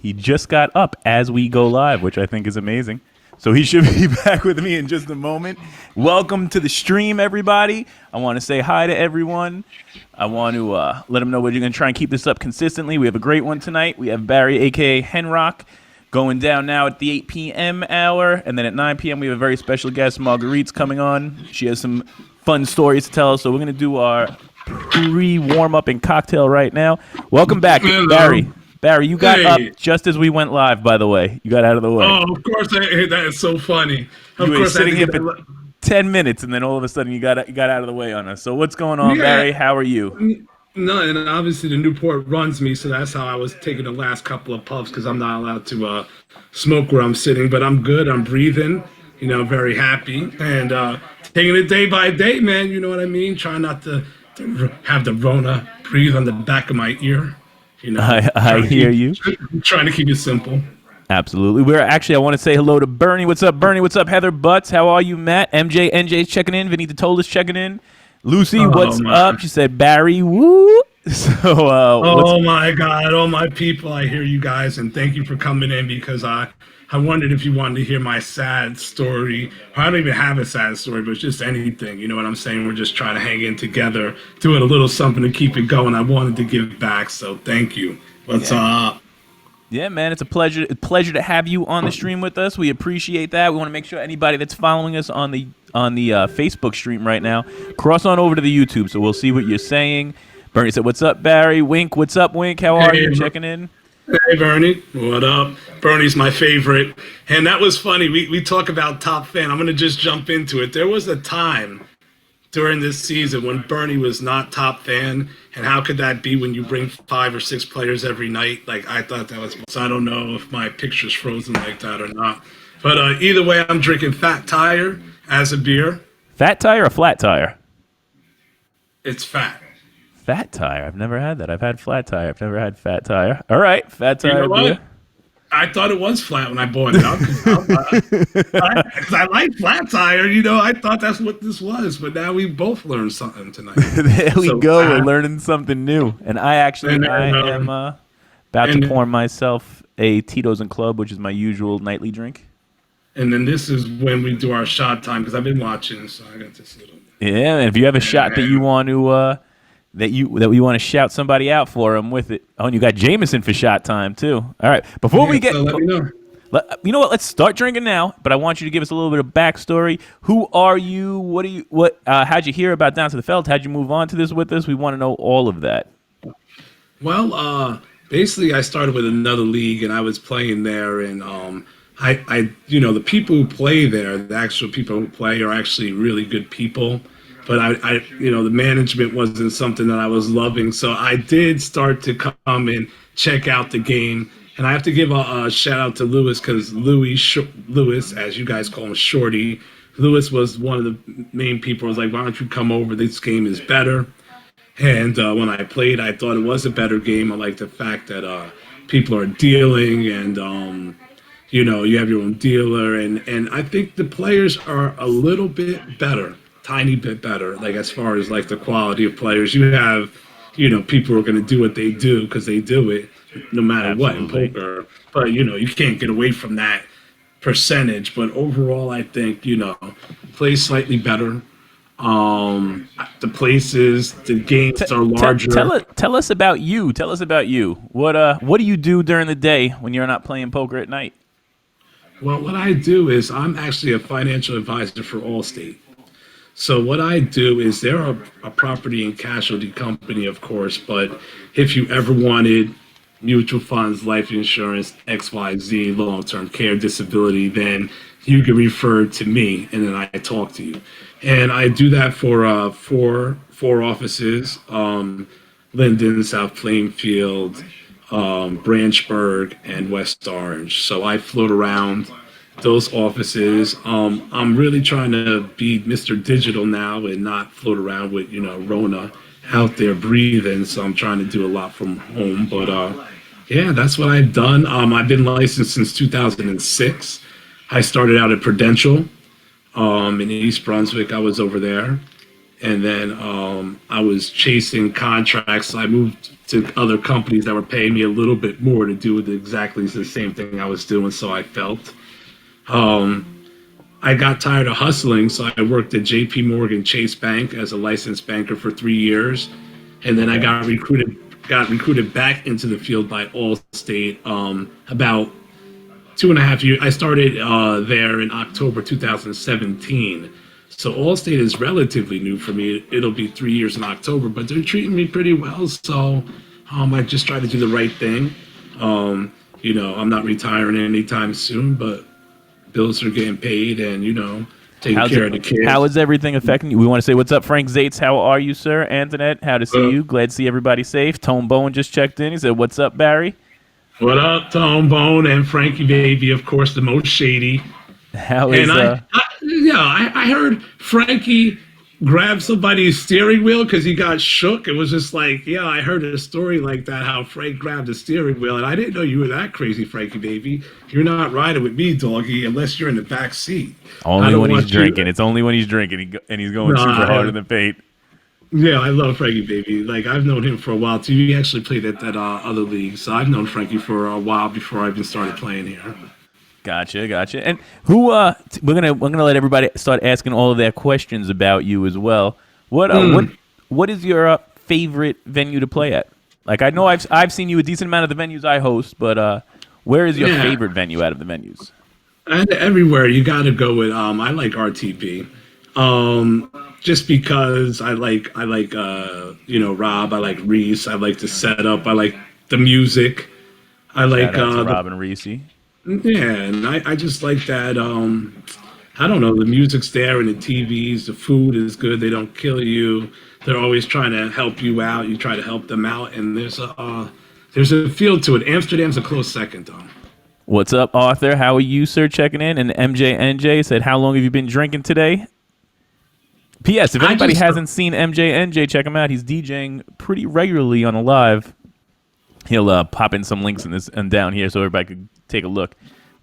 he just got up as we go live, which I think is amazing. So he should be back with me in just a moment. Welcome to the stream, everybody. I want to say hi to everyone. I want to let them know we're going to try and keep this up consistently. We have a great one tonight. We have Barry, a.k.a. Henrock, going down now at the 8 p.m. hour. And then at 9 p.m., we have a very special guest, Marguerite's coming on. She has some fun stories to tell us. So we're going to do our pre-warm-up and cocktail right now. Welcome back, Hello. Barry. Barry, you got up just as we went live, by the way. You got out of the way. Oh, of course. That is so funny. You were sitting here for 10 minutes, and then all of a sudden you got out of the way on us. So what's going on, Barry? How are you? No, and obviously the Newport runs me, so that's how I was taking the last couple of puffs because I'm not allowed to smoke where I'm sitting. But I'm good. I'm breathing, very happy. And taking it day by day, man, you know what I mean? Trying not to have the Rona breathe on the back of my ear. I hear you. Trying to keep it simple. Absolutely. I want to say hello to Bernie. What's up, Bernie? What's up, Heather Butts? How are you, Matt? NJ's checking in. Vinita Tola's checking in. Lucy, what's up? She said, Barry, woo. So, my God, all my people, I hear you guys, and thank you for coming in because I wondered if you wanted to hear my sad story. I don't even have a sad story, but just anything. You know what I'm saying? We're just trying to hang in together, doing a little something to keep it going. I wanted to give back, so thank you. What's up? Yeah, man, it's a pleasure to have you on the stream with us. We appreciate that. We want to make sure anybody that's following us on the Facebook stream right now, cross on over to the YouTube, so we'll see what you're saying. Bernie said, "What's up, Barry?" Wink, what's up, Wink? How are you? Checking in. Hey, Bernie. What up? Bernie's my favorite. And that was funny. We talk about top fan. I'm going to just jump into it. There was a time during this season when Bernie was not top fan. And how could that be when you bring 5 or 6 players every night? Like, I thought that was... So I don't know if my picture's frozen like that or not. But either way, I'm drinking Fat Tire as a beer. Fat Tire or Flat Tire? It's fat. Fat Tire. I've never had that. I've had Flat Tire. I've never had Fat Tire. All right, Fat Tire. You know what? I thought it was flat when I bought it up because I like Flat Tire. I thought that's what this was. But now we both learned something tonight. There we go. We're learning something new. And I am about to pour myself a Tito's and Club, which is my usual nightly drink. And then this is when we do our shot time because I've been watching, so I got this little. Yeah, and if you have a shot that you want to. That we want to shout somebody out for, I'm with it. Oh, and you got Jameson for shot time too. All right, before we get, so let me know. You know what? Let's start drinking now. But I want you to give us a little bit of backstory. Who are you? How'd you hear about Down to the Feld? How'd you move on to this with us? We want to know all of that. Well, basically, I started with another league, and I was playing there, and the people who play there, the actual people who play, are actually really good people. But the management wasn't something that I was loving. So I did start to come and check out the game. And I have to give a shout out to Lewis because Lewis, as you guys call him, Shorty, Lewis was one of the main people. I was like, why don't you come over? This game is better. And when I played, I thought it was a better game. I like the fact that people are dealing and, you have your own dealer. And I think the players are a little bit better. Tiny bit better, like as far as like the quality of players. You have, people who are going to do what they do because they do it no matter Absolutely. what in poker. But, you can't get away from that percentage. But overall, I think, plays slightly better. The places, the games are larger. Tell us about you. Tell us about you. What do you do during the day when you're not playing poker at night? Well, what I do is I'm actually a financial advisor for Allstate. So what I do is they're a property and casualty company, of course, but if you ever wanted mutual funds, life insurance, XYZ, long-term care, disability, then you can refer to me and then I talk to you. And I do that for four offices, Linden, South Plainfield, Branchburg, and West Orange. So I float around those offices. I'm really trying to be Mr. Digital now and not float around with, Rona out there breathing. So I'm trying to do a lot from home. But that's what I've done. I've been licensed since 2006. I started out at Prudential in East Brunswick. I was over there. and then I was chasing contracts. So I moved to other companies that were paying me a little bit more to do exactly the same thing I was doing. So I felt. I got tired of hustling, so I worked at J.P. Morgan Chase Bank as a licensed banker for 3 years, and then I got recruited back into the field by Allstate about 2.5 years. I started there in October 2017. So Allstate is relatively new for me. It'll be 3 years in October, but they're treating me pretty well. So I just try to do the right thing. I'm not retiring anytime soon, but bills are getting paid and, taking care of the kids. How is everything affecting you? We want to say what's up, Frank Zates. How are you, sir? Antoinette, how to see you. Glad to see everybody safe. Tone Bone just checked in. He said, what's up, Barry? What up, Tom Bone and Frankie Baby, of course, the most shady. How is I heard Frankie grab somebody's steering wheel because he got shook. It was just like, I heard a story like that, how Frank grabbed the steering wheel, and I didn't know you were that crazy, Frankie Baby. You're not riding with me, doggy, unless you're in the back seat. Only when he's drinking. It's only when he's drinking, and he's going super hard in the paint. Yeah, I love Frankie Baby. Like, I've known him for a while, too. He actually played at that other league, so I've known Frankie for a while before I even started playing here. Gotcha. And who? We're gonna let everybody start asking all of their questions about you as well. What is your favorite venue to play at? Like, I know I've seen you a decent amount of the venues I host, but where is your favorite venue out of the venues? And everywhere you got to go with. I like RTB, just because I like Rob. I like Reese. I like the setup. I like the music. I like Rob and Reese. Yeah, and I just like that. I don't know, the music's there and the TVs, the food is good. They don't kill you. They're always trying to help you out. You try to help them out, and there's a feel to it. Amsterdam's a close second, though. What's up, Arthur? How are you, sir? Checking in. And MJNJ said, "How long have you been drinking today?" P.S. If anybody hasn't seen MJNJ, check him out. He's DJing pretty regularly on a live. He'll pop in some links in this and down here so everybody could take a look.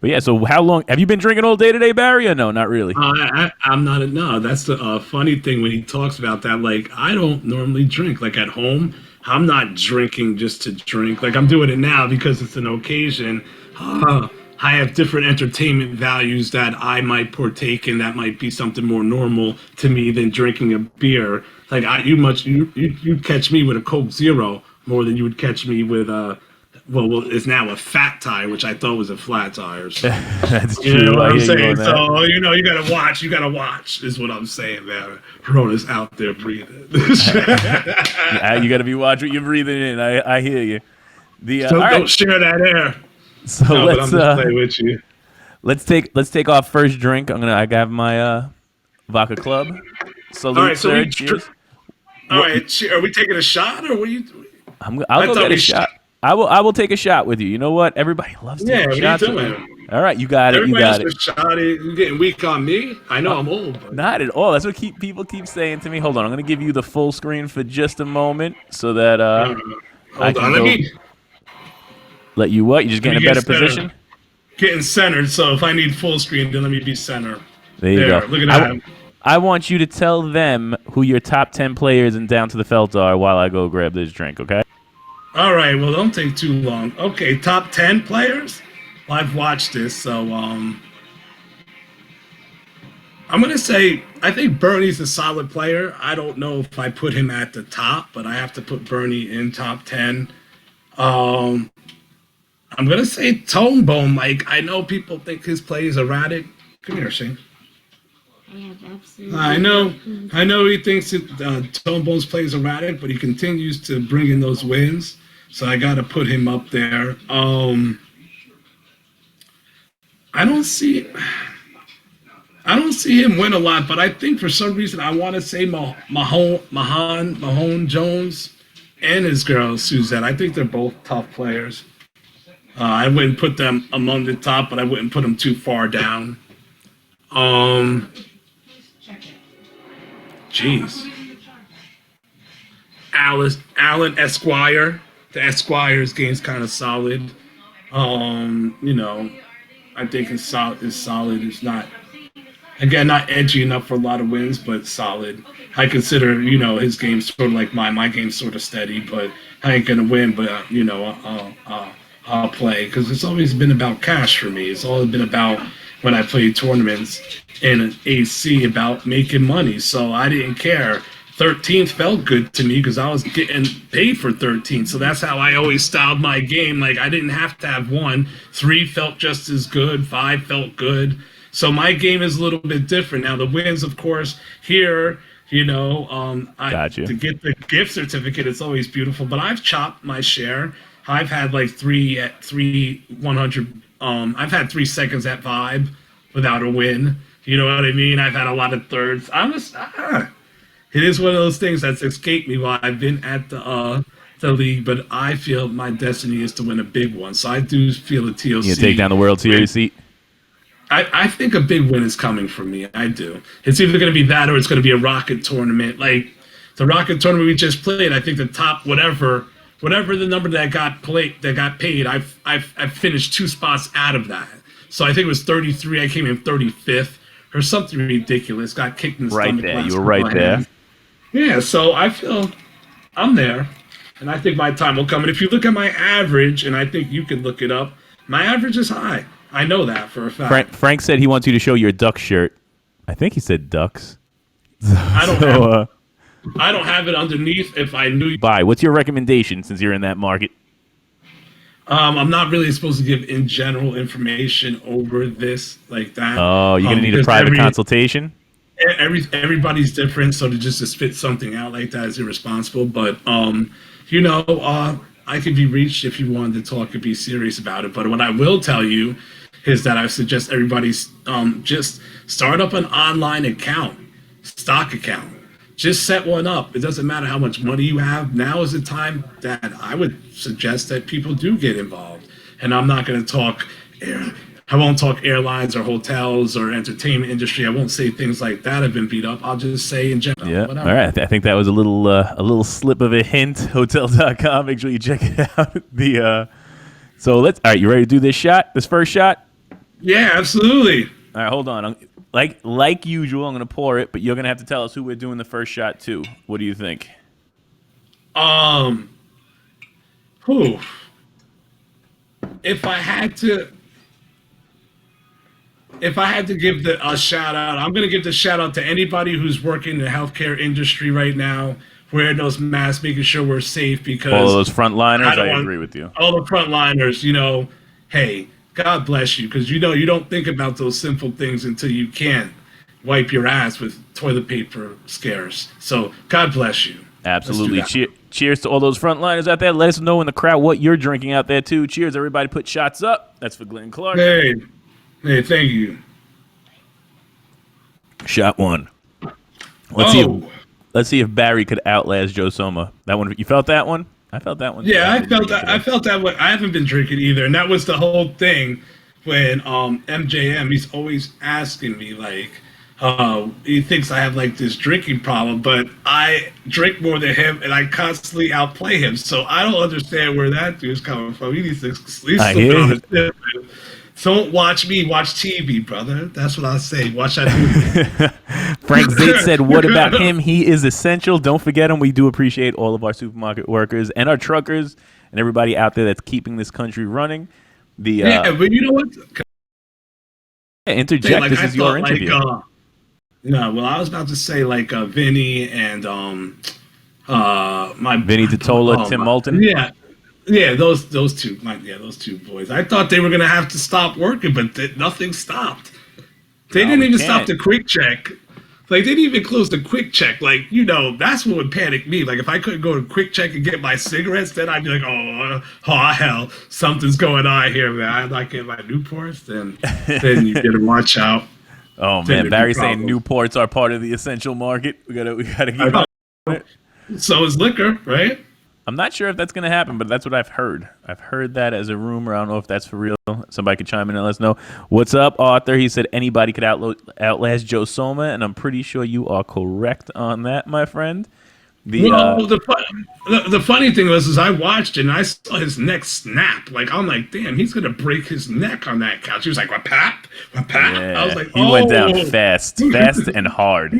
But yeah, so how long have you been drinking all day today, Barry? Or no, not really. I'm not. No, that's the funny thing when he talks about that. Like, I don't normally drink. Like at home, I'm not drinking just to drink. Like, I'm doing it now because it's an occasion. I have different entertainment values that I might partake in. That might be something more normal to me than drinking a beer. Like you'd catch me with a Coke Zero more than you would catch me with it's now a fat tire, which I thought was a flat tire. So, That's true. You know what I'm saying? So, you gotta watch. You gotta watch is what I'm saying, man. Rona's out there breathing. You gotta be watching what you're breathing in. I hear you. Don't share that air. So let's play with you. Let's take our first drink. I have my vodka club. Salute, all right, so sir. Cheers. All right, are we taking a shot or what are you doing? I'll go get a shot. I will take a shot with you. You know what? Everybody loves taking shots. What are you doing? All right, you got it. Everybody has a shot. You're getting weak on me. I know I'm old. But. Not at all. That's what people keep saying to me. Hold on, I'm going to give you the full screen for just a moment so that I can let you what? You just get in a better position? Getting centered, so if I need full screen, then let me be center. There you go. Look at that. I want you to tell them who your top 10 players in Down to the Felt are while I go grab this drink, okay? All right, well, don't take too long. Okay, top 10 players? Well, I've watched this, so I'm going to say I think Bernie's a solid player. I don't know if I put him at the top, but I have to put Bernie in top 10. I'm going to say Tone Bone. Like, I know people think his play is erratic. Come here, Shane. I know he thinks Tone Bone's play is erratic, but he continues to bring in those wins. So I got to put him up there. I don't see him win a lot, but I think for some reason I want to say Mahone Jones and his girl Suzette. I think they're both tough players. I wouldn't put them among the top, but I wouldn't put them too far down. Jeez. Alan Esquire. The Esquire's game's kind of solid. I think it's solid. It's not. Again, not edgy enough for a lot of wins, but solid. I consider, his game sort of like mine. My game's sort of steady, but I ain't gonna win. But I'll play because it's always been about cash for me. It's always been about when I played tournaments in AC about making money. So I didn't care. 13th felt good to me because I was getting paid for 13th. So that's how I always styled my game. Like I didn't have to have one. 3 felt just as good. 5 felt good. So my game is a little bit different. Now the wins, of course, here, to get the gift certificate, it's always beautiful. But I've chopped my share. I've had like 100. I've had 3 seconds at Vibe without a win. You know what I mean? I've had a lot of thirds. It is one of those things that's escaped me while I've been at the league, but I feel my destiny is to win a big one. So I do feel a TLC. You take down the World Series seat? I think a big win is coming for me. I do. It's either going to be that or it's going to be a Rocket tournament. Like the Rocket tournament we just played, I think the top whatever the number that got paid, I've finished 2 spots out of that. So I think it was 33. I came in 35th or something ridiculous. Got kicked in the stomach. Right there. You were right there. Yeah, so I feel I'm there, and I think my time will come. And if you look at my average, and I think you can look it up, my average is high. I know that for a fact. Frank said he wants you to show your duck shirt. I think he said ducks. I don't have it underneath. If I knew. Bye. What's your recommendation since you're in that market? I'm not really supposed to give in general information over this like that. Oh, you're gonna need a private consultation. Everybody's different, so to just spit something out like that is irresponsible. But I could be reached if you wanted to talk and be serious about it. But what I will tell you is that I suggest everybody just start up an online account, stock account. Just set one up. It doesn't matter how much money you have. Now is the time that I would suggest that people do get involved. And I'm not going to talk. I won't talk airlines or hotels or entertainment industry. I won't say things like that have been beat up. I'll just say in general. Yeah. Whatever. All right. I think that was a little slip of a hint. Hotel.com. Make sure you check it out. All right. You ready to do this first shot? Yeah, absolutely. All right. Hold on. Like usual, I'm going to pour it, but you're going to have to tell us who we're doing the first shot to. What do you think? If I had to give a shout out, I'm going to give the shout out to anybody who's working in the healthcare industry right now, wearing those masks, making sure we're safe because all those frontliners, I agree with you. All the frontliners, hey, God bless you because you don't think about those simple things until you can't wipe your ass with toilet paper scarce. So God bless you. Absolutely. Cheers to all those frontliners out there. Let us know in the crowd what you're drinking out there too. Cheers, everybody. Put shots up. That's for Glenn Clark. Hey, thank you. Shot 1. Let's see if Barry could outlast Joe Soma. That one, you felt that one? I felt that one. Yeah, I felt that one. I haven't been drinking either, and that was the whole thing when MJM. He's always asking me like, he thinks I have like this drinking problem, but I drink more than him, and I constantly outplay him. So I don't understand where that dude's coming from. He needs to slip on his tip. Don't watch me, watch TV, brother. That's what I say. Watch that movie. Frank Zate said, what about him? He is essential. Don't forget him. We do appreciate all of our supermarket workers and our truckers and everybody out there that's keeping this country running. But you know what? Interject. This is your interview. No, well, I was about to say like Vinny and Vinny Totola, Tim Moulton. Yeah, those two. Those two boys. I thought they were gonna have to stop working, but nothing stopped. They didn't even stop the quick check. Like they didn't even close the quick check. Like that's what would panic me. Like if I couldn't go to quick check and get my cigarettes, then I'd be like, oh hell, something's going on here, man. I'm not getting my Newports. Then you better watch out. Oh man, Barry's saying Newports are part of the essential market. We gotta keep up. So is liquor, right? I'm not sure if that's going to happen, but that's what I've heard. I've heard that as a rumor. I don't know if that's for real. Somebody could chime in and let us know. What's up, Arthur? He said anybody could outlast Joe Soma, and I'm pretty sure you are correct on that, my friend. The Well, the funny thing was, is I watched it and I saw his neck snap. Like I'm like, damn, he's gonna break his neck on that couch. He was like, what pap, what pap? I was yeah, like, he went down oh, fast and hard.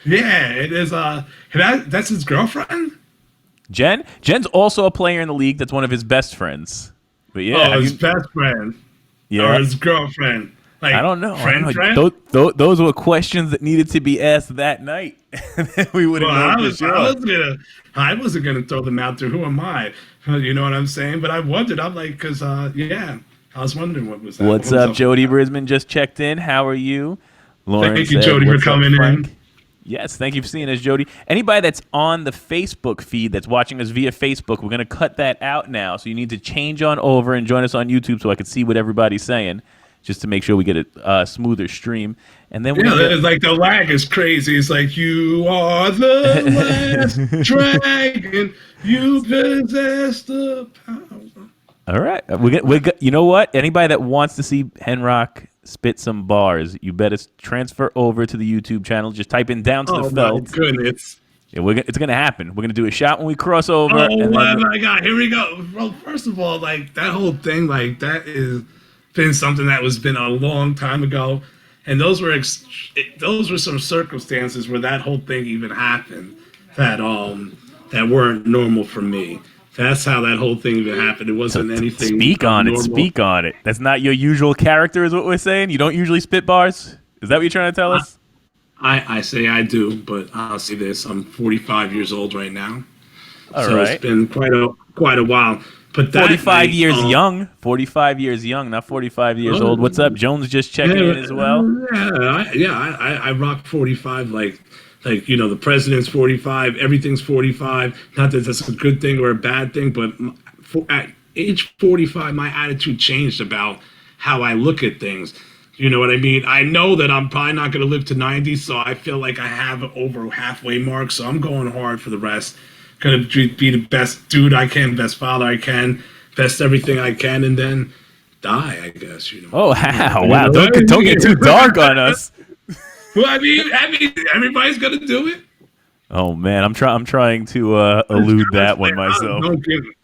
yeah. It is. That's his girlfriend. Jen's also a player in the league. That's one of his best friends. But yeah, Oh, have his you? best friend or Yeah, his girlfriend. I Like don't know. I friend, don't friend. know. Those were questions that needed to be asked that night. We would Well, have known for sure. I wasn't gonna throw them out there. Who am I? You know what I'm saying? But I wondered. I'm like, cause yeah, I was wondering what was that. What's What was up, up with Jody that? Brisman? Just checked in. How are you? Lauren Thank you, said, Jody, for "What's up, coming Frank?" in. Yes, thank you for seeing us, Jody. Anybody that's on the Facebook feed that's watching us via Facebook, we're going to cut that out now. So you need to change on over and join us on YouTube so I can see what everybody's saying, just to make sure we get a smoother stream. And then we're Yeah, going it's like the lag is crazy. It's like you are the last to. dragon. You possess the power. All right, you know what? Anybody that wants to see Henrock spit some bars, you better transfer over to the YouTube channel. Just type in "down to the Oh my felt." goodness. Yeah, it's gonna happen. We're gonna do a shot when we cross over, Oh and then my God! Here we go. Well, first of all, like that whole thing, like that is been something that was been a long time ago, and those were some circumstances where that whole thing even happened that weren't normal for me. That's how that whole thing even happened. It wasn't anything speak on it. abnormal. Speak on it. That's not your usual character, is what we're saying. You don't usually spit bars. Is that what you're trying to tell us? I say I do, but I'll say this: I'm 45 years old right now, All so it's right. been quite a while. But that 45 night, years young. 45 years young, not 45 years old. What's up? Jones just checking in as well. I rock 45 like the president's 45, everything's 45. Not that that's a good thing or a bad thing, but at age 45, my attitude changed about how I look at things. You know what I mean? I know that I'm probably not going to live to 90, so I feel like I have over halfway mark. So I'm going hard for the rest. Going to be the best dude I can, best father I can, best everything I can, and then die, I guess. Oh, wow. Don't get too dark on us. Well, I mean, everybody's gonna do it. Oh man, I'm trying to elude that one myself.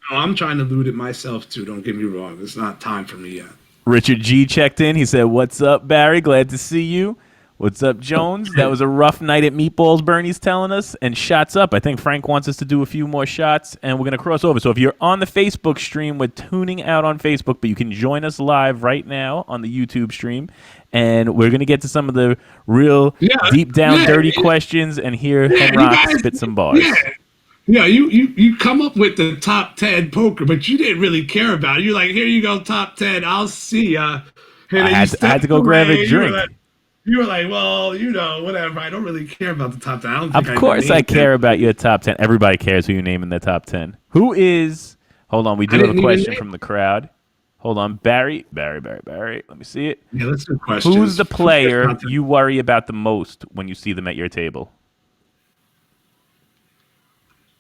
I'm trying to elude it myself too. Don't get me wrong. It's not time for me yet. Richard G checked in. He said, "What's up, Barry? Glad to see you." What's up, Jones? That was a rough night at Meatballs, Bernie's telling us. And shots up. I think Frank wants us to do a few more shots, and we're going to cross over. So if you're on the Facebook stream, we're tuning out on Facebook, but you can join us live right now on the YouTube stream. And we're going to get to some of the real deep down dirty questions and hear Henrock spit some bars. Yeah, you come up with the top 10 poker, but you didn't really care about it. You're like, here you go, top 10. I'll see ya. I had to go grab a drink. You were like, well, whatever. I don't really care about the top 10. I don't think Of course I care about your top 10. Everybody cares who you name in the top 10. Who is... Hold on, we do have a question from the crowd. Hold on. Barry. Let me see it. Yeah, let's do questions. Who's the player you worry about the most when you see them at your table?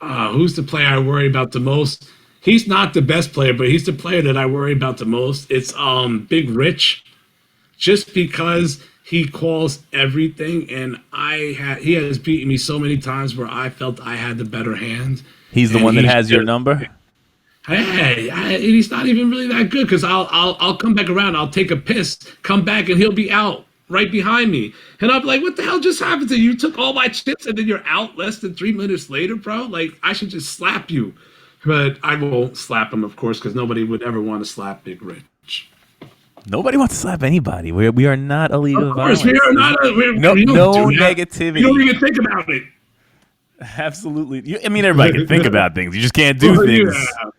Who's the player I worry about the most? He's not the best player, but he's the player that I worry about the most. It's Big Rich. Just because he calls everything, and he has beaten me so many times where I felt I had the better hand. He's the one that has your number? Hey, he's not even really that good because I'll come back around. I'll take a piss, come back, and he'll be out right behind me. And I'm like, what the hell just happened to you? You took all my chips, and then you're out less than 3 minutes later, bro? Like, I should just slap you. But I won't slap him, of course, because nobody would ever want to slap Big Rich. Nobody wants to slap anybody. We are not a league of violence. We are not. No negativity. You don't even think about it. Absolutely. Everybody can think about things. You just can't do things. Yeah.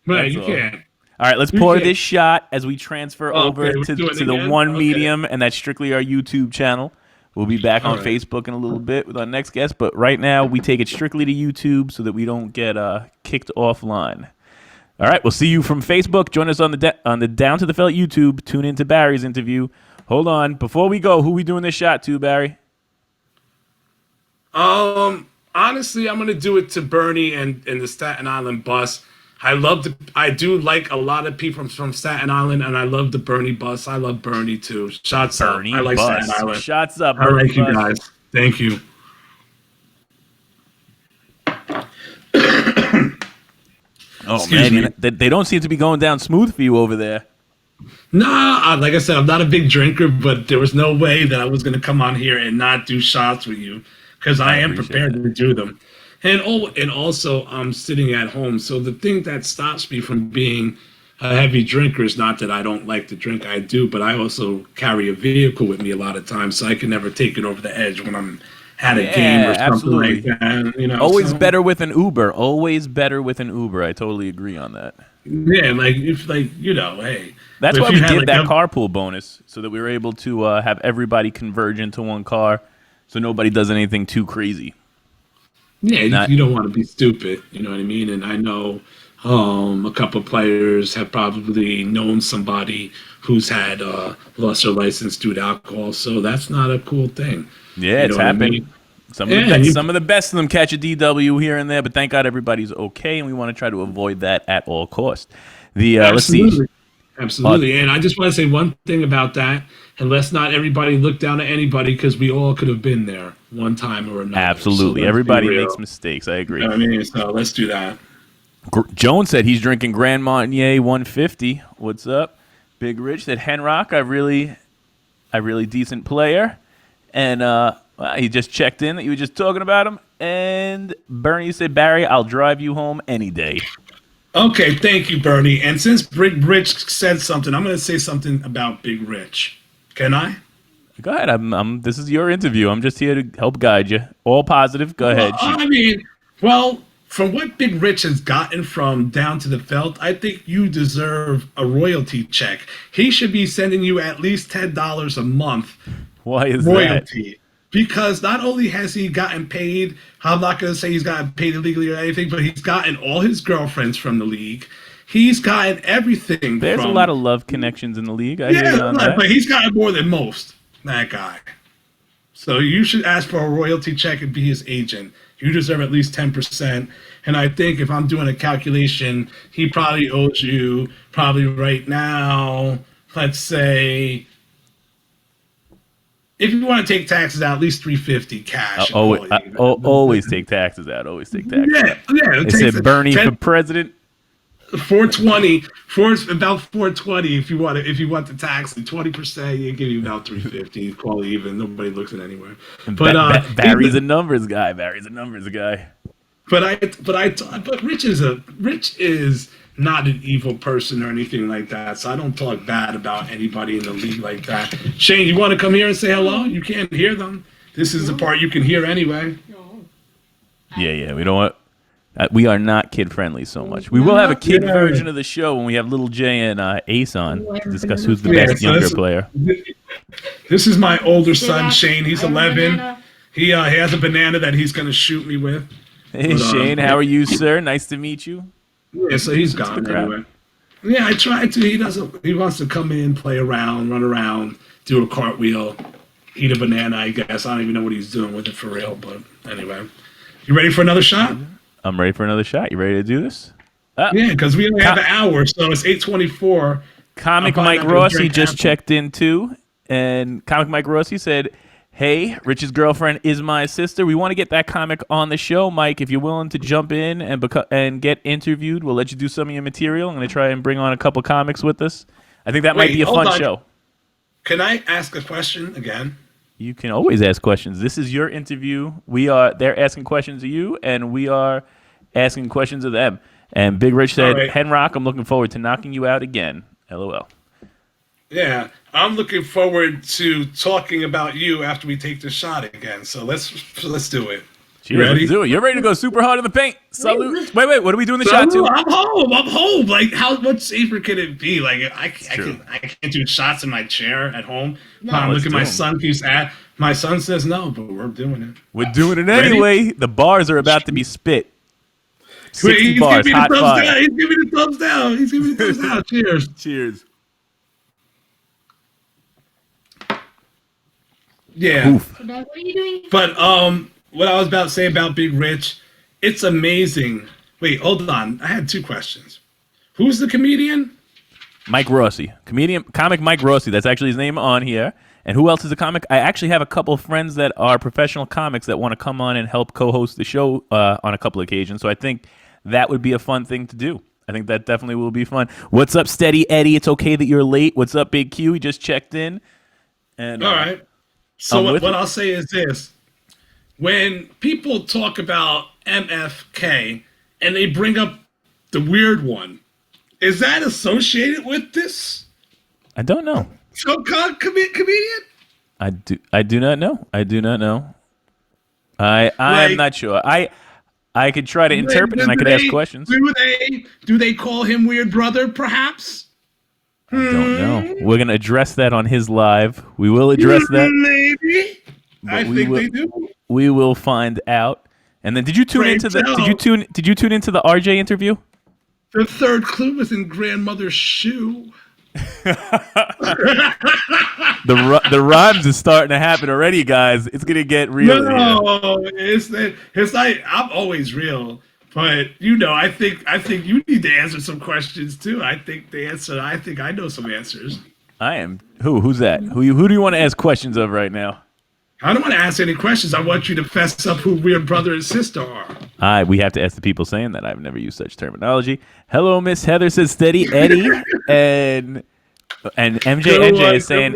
Right, you can't. All right, let's pour this shot as we transfer over to the one medium, and that's strictly our YouTube channel. We'll be back on Facebook in a little bit with our next guest, but right now we take it strictly to YouTube so that we don't get kicked offline. All right, we'll see you from Facebook. Join us on the Down to the Felt YouTube. Tune into Barry's interview. Hold on. Before we go, who we doing this shot to, Barry? Honestly, I'm going to do it to Bernie and the Staten Island bus. I do like a lot of people from Staten Island, and I love the Bernie bus. I love Bernie, too. Shots up. I like Staten Island. Shots up, I Bernie like you bus. guys. Thank you. Oh Excuse man, me. they don't seem to be going down smooth for you over there. Nah, like I said, I'm not a big drinker, but there was no way that I was going to come on here and not do shots with you because I I am appreciate prepared that. to do them. And also, I'm sitting at home. So the thing that stops me from being a heavy drinker is not that I don't like to drink, I do, but I also carry a vehicle with me a lot of times, so I can never take it over the edge when I'm at a game or Yeah, something like absolutely. that. Always So better with an Uber. Always better with an Uber. I totally agree on that. yeah, like if hey, That's but why if you we had did like that a carpool bonus so that we were able to have everybody converge into one car, so nobody does anything too crazy. Yeah, Not you don't want to be stupid, you know what I mean? And I know a couple players have probably known somebody who's had lost their license due to alcohol, so that's not a cool thing. Yeah, You it's know what I happened. mean? Some of the Yeah, best, some of the best of them catch a DW here and there, but thank God everybody's okay, and we want to try to avoid that at all costs. The let's see, absolutely, uh, absolutely. And I just want to say one thing about that, and let's not everybody look down at anybody because we all could have been there one time or another. So absolutely, let's be everybody makes real. mistakes. I You agree. know what I mean? So let's do that. Jones said he's drinking Grand Marnier 150. What's up? Big Rich said Henrock, a really decent player. And well, he just checked in that you were just talking about him. And Bernie said, Barry, I'll drive you home any day. Okay, thank you, Bernie. And since Big Rich said something, I'm going to say something about Big Rich. Can I? Go ahead. This is your interview. I'm just here to help guide you. All positive. Go Well, ahead. Shoot. I mean, well, from what Big Rich has gotten from down to the felt, I think you deserve a royalty check. He should be sending you at least $10 a month Why is that? royalty. Because not only has he gotten paid, I'm not going to say he's gotten paid illegally or anything, but he's gotten all his girlfriends from the league. He's gotten everything There's a lot from, of love connections in the league. I hear yeah, you on that. but he's gotten more than most, that guy. So you should ask for a royalty check and be his agent. You deserve at least 10%. And I think if I'm doing a calculation, he probably owes you probably right now, let's say, if you want to take taxes out, at least 350 cash and call it Always even. take taxes out. Always take taxes out. Yeah. They It takes said Bernie for 10, president. 420, about 420 if you want the tax, and 20%, you give you about 350. Call it even. Nobody looks at anywhere. But Barry's a numbers guy. Barry's a numbers guy. but Rich is not an evil person or anything like that. So I don't talk bad about anybody in the league like that. Shane, you want to come here and say hello? You can't hear them. This is the part you can hear anyway. Yeah. We don't want. We are not kid friendly so much. We will have a kid Yeah. version of the show when we have Little J and Ace on to discuss who's the Yeah, best so younger player. This is my older son, Shane. He's 11. He has a banana that he's going to shoot me with. Hey But, Shane, how are you, sir? Nice to meet you. Yeah, so he's the gone crowd. anyway. Yeah, I tried to. He doesn't. He wants to come in, play around, run around, do a cartwheel, eat a banana. I guess I don't even know what he's doing with it for real. But anyway, you ready for another shot? I'm ready for another shot. You ready to do this? Ah, Yeah, because we only have an hour, so it's 8:24. Comic I'm probably Mike not gonna Rossi drink just half. checked in too, and Comic Mike Rossi said, "Hey, Rich's girlfriend is my sister. We want to get that comic on the show, Mike. If you're willing to jump in and get interviewed, we'll let you do some of your material. I'm going to try and bring on a couple comics with us. I think that might Wait, be a hold fun on. show. Can I ask a question again? You can always ask questions. This is your interview. They're asking questions of you, and we are asking questions of them." And Big Rich said, All right. "Henrock, I'm looking forward to knocking you out again." LOL. Yeah, I'm looking forward to talking about you after we take the shot again. So let's do it. Cheers, Ready? let's do it. You're ready to go super hard in the paint. Salute. Wait. What are we doing the shot So, to? I'm home. I'm home. Like, how much safer can it be? Like, I true. can't do shots in my chair at home. let's Look at do my 'em. son keeps at. My son says no, but we're doing it. We're doing it Ready? anyway. The bars are about to be spit. Wait, 60 he's bars, giving me hot the thumbs fire. down. He's giving me the thumbs down. He's giving me the thumbs down. Cheers. Cheers. Yeah. Oof. So, Dad, what are you doing? But what I was about to say about Big Rich, it's amazing. Wait, hold on. I had two questions. Who's the comedian? Mike Rossi, comic Mike Rossi. That's actually his name on here. And who else is a comic? I actually have a couple of friends that are professional comics that want to come on and help co-host the show on a couple of occasions. So I think that would be a fun thing to do. I think that definitely will be fun. What's up, Steady Eddie? It's okay that you're late. What's up, Big Q? He just checked in. And All right. So what I'll say is this: when people talk about MFK and they bring up the weird one, is that associated with this? I don't know. So-called comedian? I do not know. I do not know. I'm not sure. I could try to interpret and I could ask questions. Do they call him Weird Brother, perhaps? I don't know. We're gonna address that on his live. We will address that. Maybe. I think they do. We will find out. And then, did you tune into the RJ interview? The third clue was in grandmother's shoe. The rhymes is starting to happen already, guys. It's gonna get real. No, it's like I'm always real, but I think you need to answer some questions too. I think I know some answers. I am who's that? Who do you want to ask questions of right now? I don't want to ask any questions. I want you to fess up who weird brother and sister are. We have to ask the people saying that. I've never used such terminology. Hello, Miss Heather says Steady Eddie, and MJ is saying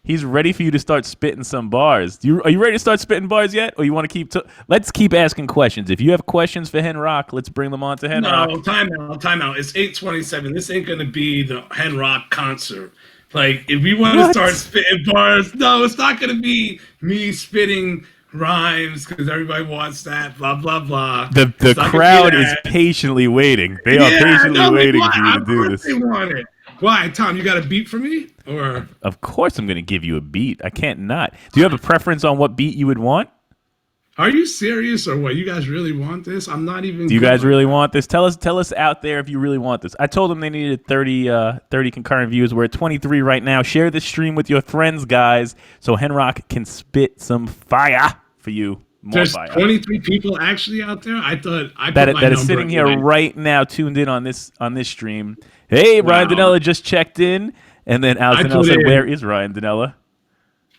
he's ready for you to start spitting some bars. Are you ready to start spitting bars yet, or you want to keep? Let's keep asking questions. If you have questions for Henrock, let's bring them on to Henrock. No, time out. It's 8:27. This ain't gonna be the Henrock concert. Like, if we want to start spitting bars, no, it's not going to be me spitting rhymes because everybody wants that, blah, blah, blah. The crowd is patiently waiting. They are patiently waiting for you to do this. They want it. Why, Tom, you got a beat for me? Or Of course I'm going to give you a beat. I can't not. Do you have a preference on what beat you would want? Are you serious or what? You guys really want this? I'm not even. Do you guys really want this? Tell us out there if you really want this. I told them they needed 30 concurrent views. We're at 23 right now. Share this stream with your friends, guys, so Henrock can spit some fire for you. There's 23 people actually out there. I thought that is sitting here right now, tuned in on this stream. Hey, wow. Ryan Danella just checked in, and then Alex Danella said, "Where is Ryan Danella?"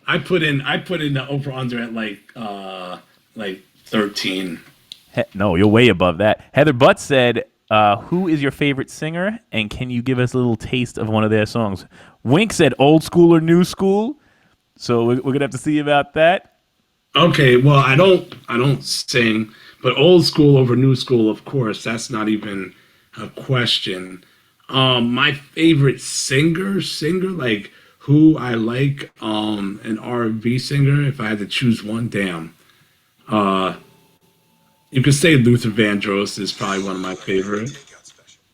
I put in the over under at like 13. No, you're way above that. Heather Butt said, who is your favorite singer, and can you give us a little taste of one of their songs? Wink said old school or new school, so we're going to have to see about that. Okay, well, I don't sing, but old school over new school, of course, that's not even a question. My favorite singer, like who I like, an R&B singer, if I had to choose one, damn. You could say Luther Vandross is probably one of my favorite.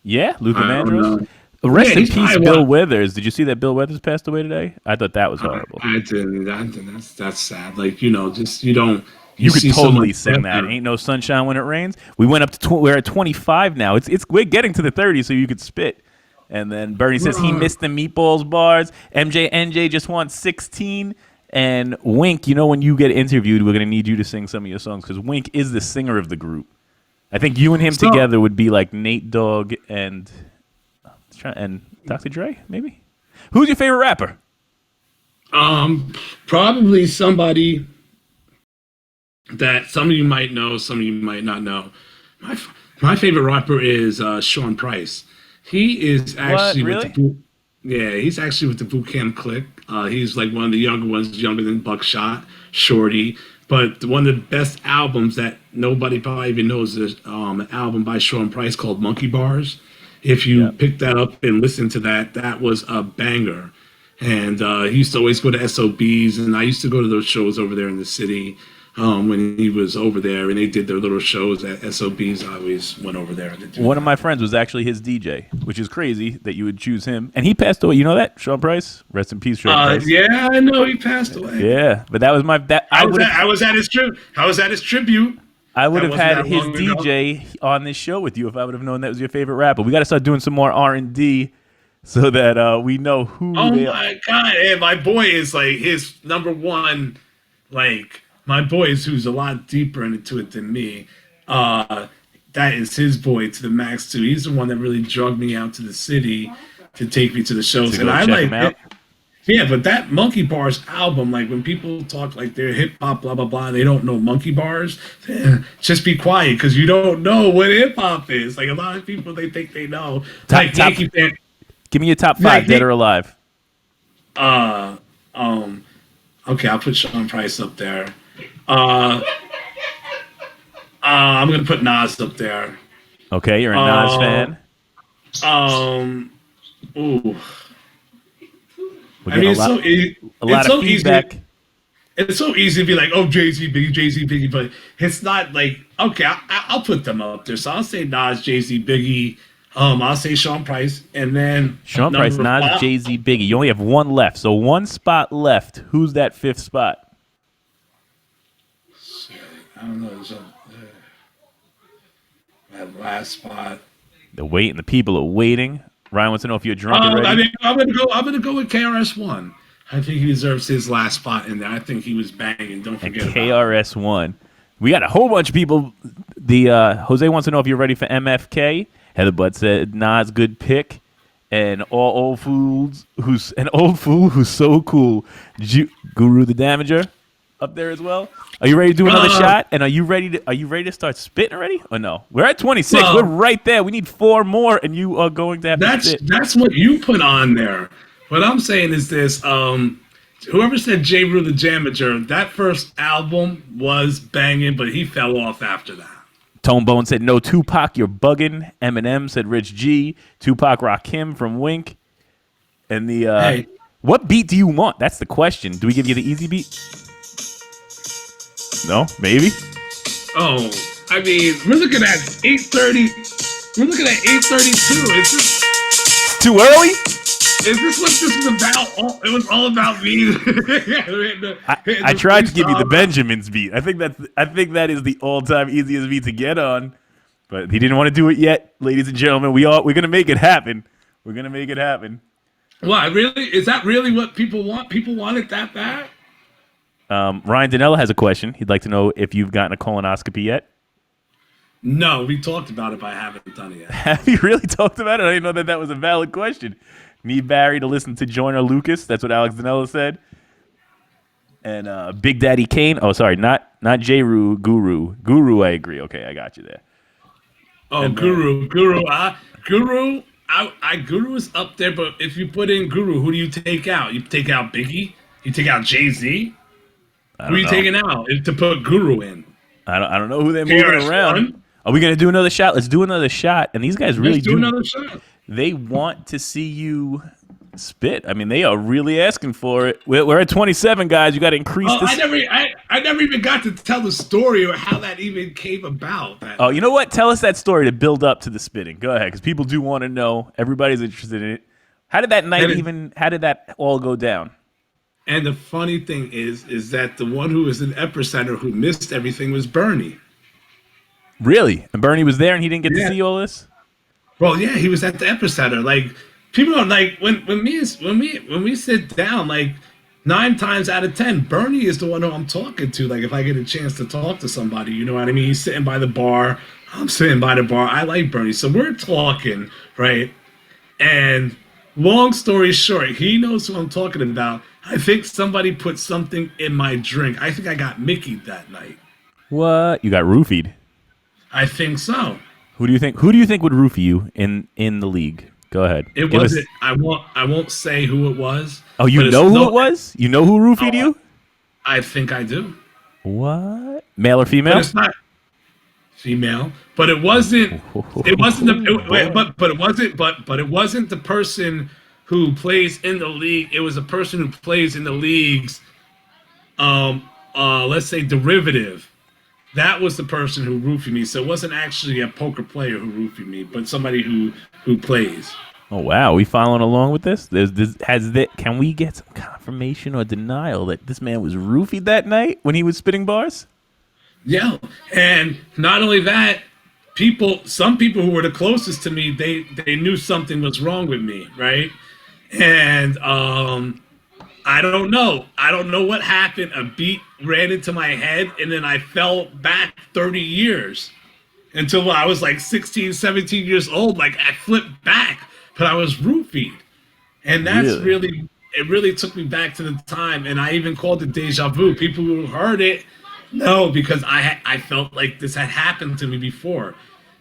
Yeah, Luther Vandross. Rest in peace, Bill Withers. Did you see that Bill Withers passed away today? I thought that was horrible. I didn't. That's sad. Like, just you don't. You could totally sing that. Ain't no sunshine when it rains. We went up to we're at 25 now. We're getting to the 30, so you could spit. And then Bernie says he missed the meatballs bars. NJ just wants 16. And Wink, when you get interviewed, we're going to need you to sing some of your songs because Wink is the singer of the group. I think you and him together would be like Nate Dogg and Dr. Dre, maybe? Who's your favorite rapper? Probably somebody that some of you might know, some of you might not know. My favorite rapper is Sean Price. He is actually he's actually with the Boot Camp Clique. He's like one of the younger ones, younger than Buckshot, Shorty. But one of the best albums that nobody probably even knows is an album by Sean Price called Monkey Bars. If you pick that up and listen to that, that was a banger. And he used to always go to SOBs, and I used to go to those shows over there in the city when he was over there, and they did their little shows at SOBs. I always went over there. One of my friends was actually his DJ, which is crazy that you would choose him. And he passed away. You know that? Sean Price? Rest in peace, Sean Price. Yeah, I know he passed away. Yeah, but that was my... I was at his tribute. I would have had his DJ on this show with you if I would have known that was your favorite rapper. We got to start doing some more R&D so that we know who they are. Oh, my God. And my boy is like his number one, like... My boy is who's a lot deeper into it than me. That is his boy to the max, too. He's the one that really drugged me out to the city to take me to the shows, To and go I check like him out. it. Yeah, but that Monkey Bars album, like when people talk like they're hip hop, blah blah blah, and they don't know Monkey Bars, just be quiet because you don't know what hip hop is. Like a lot of people, they think they know. Top, Like top. Yankee fan, Give me your top like five, dead or alive. uh, um, okay, I'll put Sean Price up there. Uh, I'm gonna put Nas up there. Okay, you're a Nas Uh, fan. um, ooh, We're I getting mean, a it's lot of so easy. feedback. It's so easy to be like, oh, Jay Z, Biggie, but it's not like okay. I'll put them up there. So I'll say Nas, Jay Z, Biggie. I'll say Sean Price, and then Sean Price, number Nas, five. Jay Z, Biggie. You only have one left, so one spot left. Who's that fifth spot? I don't know. That last spot. The people are waiting. Ryan wants to know if you're drunk already. I mean, I'm gonna go. I'm gonna go with KRS One. I think he deserves his last spot in there. I think he was banging. Don't And forget about it. KRS One. We got a whole bunch of people. The Jose wants to know if you're ready for MFK. Heather Butt said Nas good pick, and all old fools who's an old fool who's so cool. Guru the Damager up there as well. Are you ready to do another shot? And are you ready to start spitting already? Or no? We're at 26. Well, We're right there. We need 4 more, and you are going to have to spit. That's what you put on there. What I'm saying is this: whoever said J. Rue the Jamager, that first album was banging, but he fell off after that. Tone Bone said no Tupac, you're bugging. Eminem said Rich G. Tupac Rakim from Wink. And the Hey. what beat do you want? That's the question. Do we give you the easy beat? No, maybe. Oh, I mean, we're looking at 8:30. We're looking at 8:32. Too early? Is this what this is about? It was all about me. I tried to give you the Benjamins beat. I think that is the all-time easiest beat to get on, but he didn't want to do it yet, ladies and gentlemen. We're gonna make it happen. We're gonna make it happen. Why? Really? Is that really what people want? People want it that bad? Ryan Danella has a question. He'd like to know if you've gotten a colonoscopy yet. No, we talked about it, but I haven't done it yet. Have you really talked about it? I didn't know that was a valid question. Need Barry to listen to Joyner Lucas. That's what Alex Danella said. And Big Daddy Kane. Oh, sorry, not J-Ru, Guru. Guru, I agree. Okay, I got you there. Oh, And, Guru. Guru is up there, but if you put in Guru, who do you take out? You take out Biggie? You take out Jay-Z? Who are you taking out to put Guru in? I don't know who they're moving KRS-One? around. Are we gonna do another shot? Let's do another shot. And these guys really Let's do another shot. They want to see you spit. I mean, they are really asking for it. We're at 27, guys. You got to increase this. I never even got to tell the story or how that even came about. Oh, you know what? Tell us that story to build up to the spitting. Go ahead, because people do want to know. Everybody's interested in it. How did that night how did that all go down? And the funny thing is that the one who was in Epicenter who missed everything was Bernie. Really? And Bernie was there and he didn't get to see all this? Well, yeah, he was at the Epicenter. Like, people are like, when we sit down, like 9 times out of 10, Bernie is the one who I'm talking to. Like, if I get a chance to talk to somebody, you know what I mean? He's sitting by the bar. I'm sitting by the bar. I like Bernie. So we're talking, right? And long story short, he knows who I'm talking about. I think somebody put something in my drink. I think I got Mickey'd that night. What? You got roofied? I think so. Who do you think would roofie you in the league? Go ahead. It wasn't. I won't say who it was. Oh, you know who it was? You know who roofied you? I think I do. What? Male or female? But it's not female. But it wasn't. It wasn't. But it wasn't the person who plays in the league. It was a person who plays in the leagues. Let's say derivative. That was the person who roofied me. So it wasn't actually a poker player who roofied me, but somebody who plays. Oh wow, we following along with this? Can we get some confirmation or denial that this man was roofied that night when he was spitting bars? Yeah, and not only that, some people who were the closest to me, they knew something was wrong with me, right? And I don't know. I don't know what happened. A beat ran into my head, and then I fell back 30 years until I was like 16, 17 years old. Like, I flipped back, but I was roofied. And that's Really? really, it really took me back to the time. And I even called it deja vu. People who heard it, no, because I felt like this had happened to me before.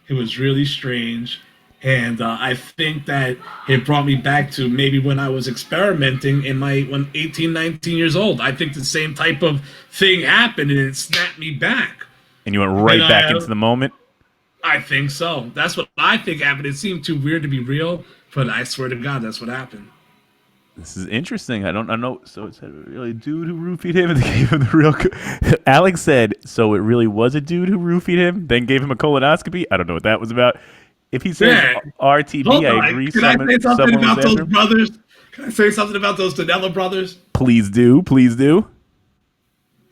It was really strange. And I think that it brought me back to maybe when I was experimenting when 18, 19 years old. I think the same type of thing happened and it snapped me back. And you went right And back into the moment? I think so. That's what I think happened. It seemed too weird to be real, but I swear to God, that's what happened. This is interesting. I know. So it said really dude who roofied him and gave him the real. Alex said so. It really was a dude who roofied him, then gave him a colonoscopy. I don't know what that was about. If he says Yeah. RTB, Hold I on. agree. Can I say something Someone about was those after him. brothers? Can I say something about those Danella brothers? Please do. Please do.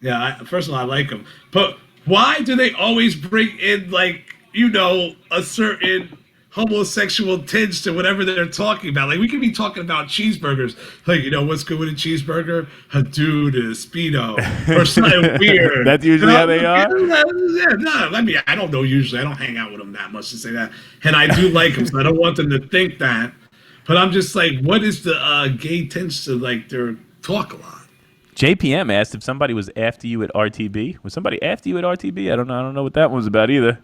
Yeah, first of all, I like them. But why do they always bring in, like, you know, a certain homosexual tinge to whatever they're talking about? Like, we could be talking about cheeseburgers. Like, you know, what's good with a cheeseburger? A dude, a Speedo, or something weird. That's usually how they are? Yeah, no, I mean, I don't know usually. I don't hang out with them that much to say that. And I do like them, so I don't want them to think that. But I'm just like, what is the gay tinge to, like, their talk a lot? JPM asked if somebody was after you at RTB. Was somebody after you at RTB? I don't know. I don't know what that one was about either.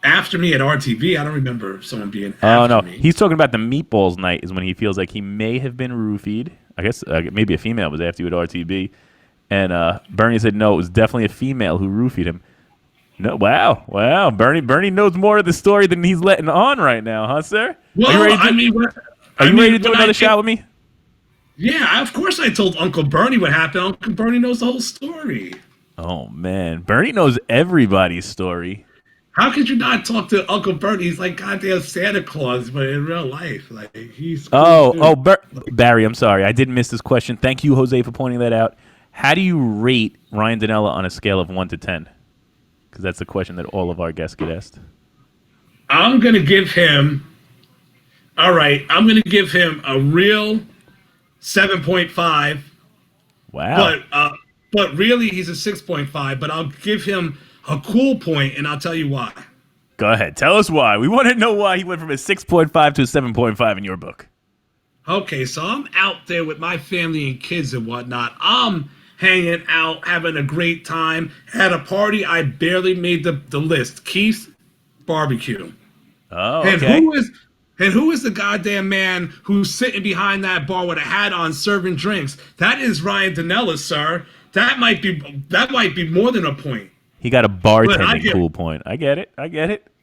After me at RTV, I don't remember someone being Oh after no, me. he's talking about the meatballs night. Is when he feels like he may have been roofied. I guess maybe a female was after you at RTB, and Bernie said no, it was definitely a female who roofied him. No, wow, Bernie knows more of the story than he's letting on right now, huh, sir? Well, are you ready to, I mean, are you ready to do another shot with me? Yeah, of course I told Uncle Bernie what happened. Uncle Bernie knows the whole story. Oh man, Bernie knows everybody's story. How could you not talk to Uncle Bernie? He's like goddamn Santa Claus, but in real life, like he's. Cool Barry, I'm sorry, I did miss this question. Thank you, Jose, for pointing that out. How do you rate Ryan Danella on a scale of 1 to 10? Because that's the question that all of our guests get asked. I'm gonna give him. All right, I'm gonna give him a real 7.5. Wow. But really he's a 6.5. But I'll give him a cool point, and I'll tell you why. Go ahead. Tell us why. We want to know why he went from a 6.5 to a 7.5 in your book. Okay, so I'm out there with my family and kids and whatnot. I'm hanging out, having a great time. At a party, I barely made the list. Keith's barbecue. Oh, And okay. who is the goddamn man who's sitting behind that bar with a hat on serving drinks? That is Ryan Danella, sir. That might be more than a point. He got a bartending cool point. I get it.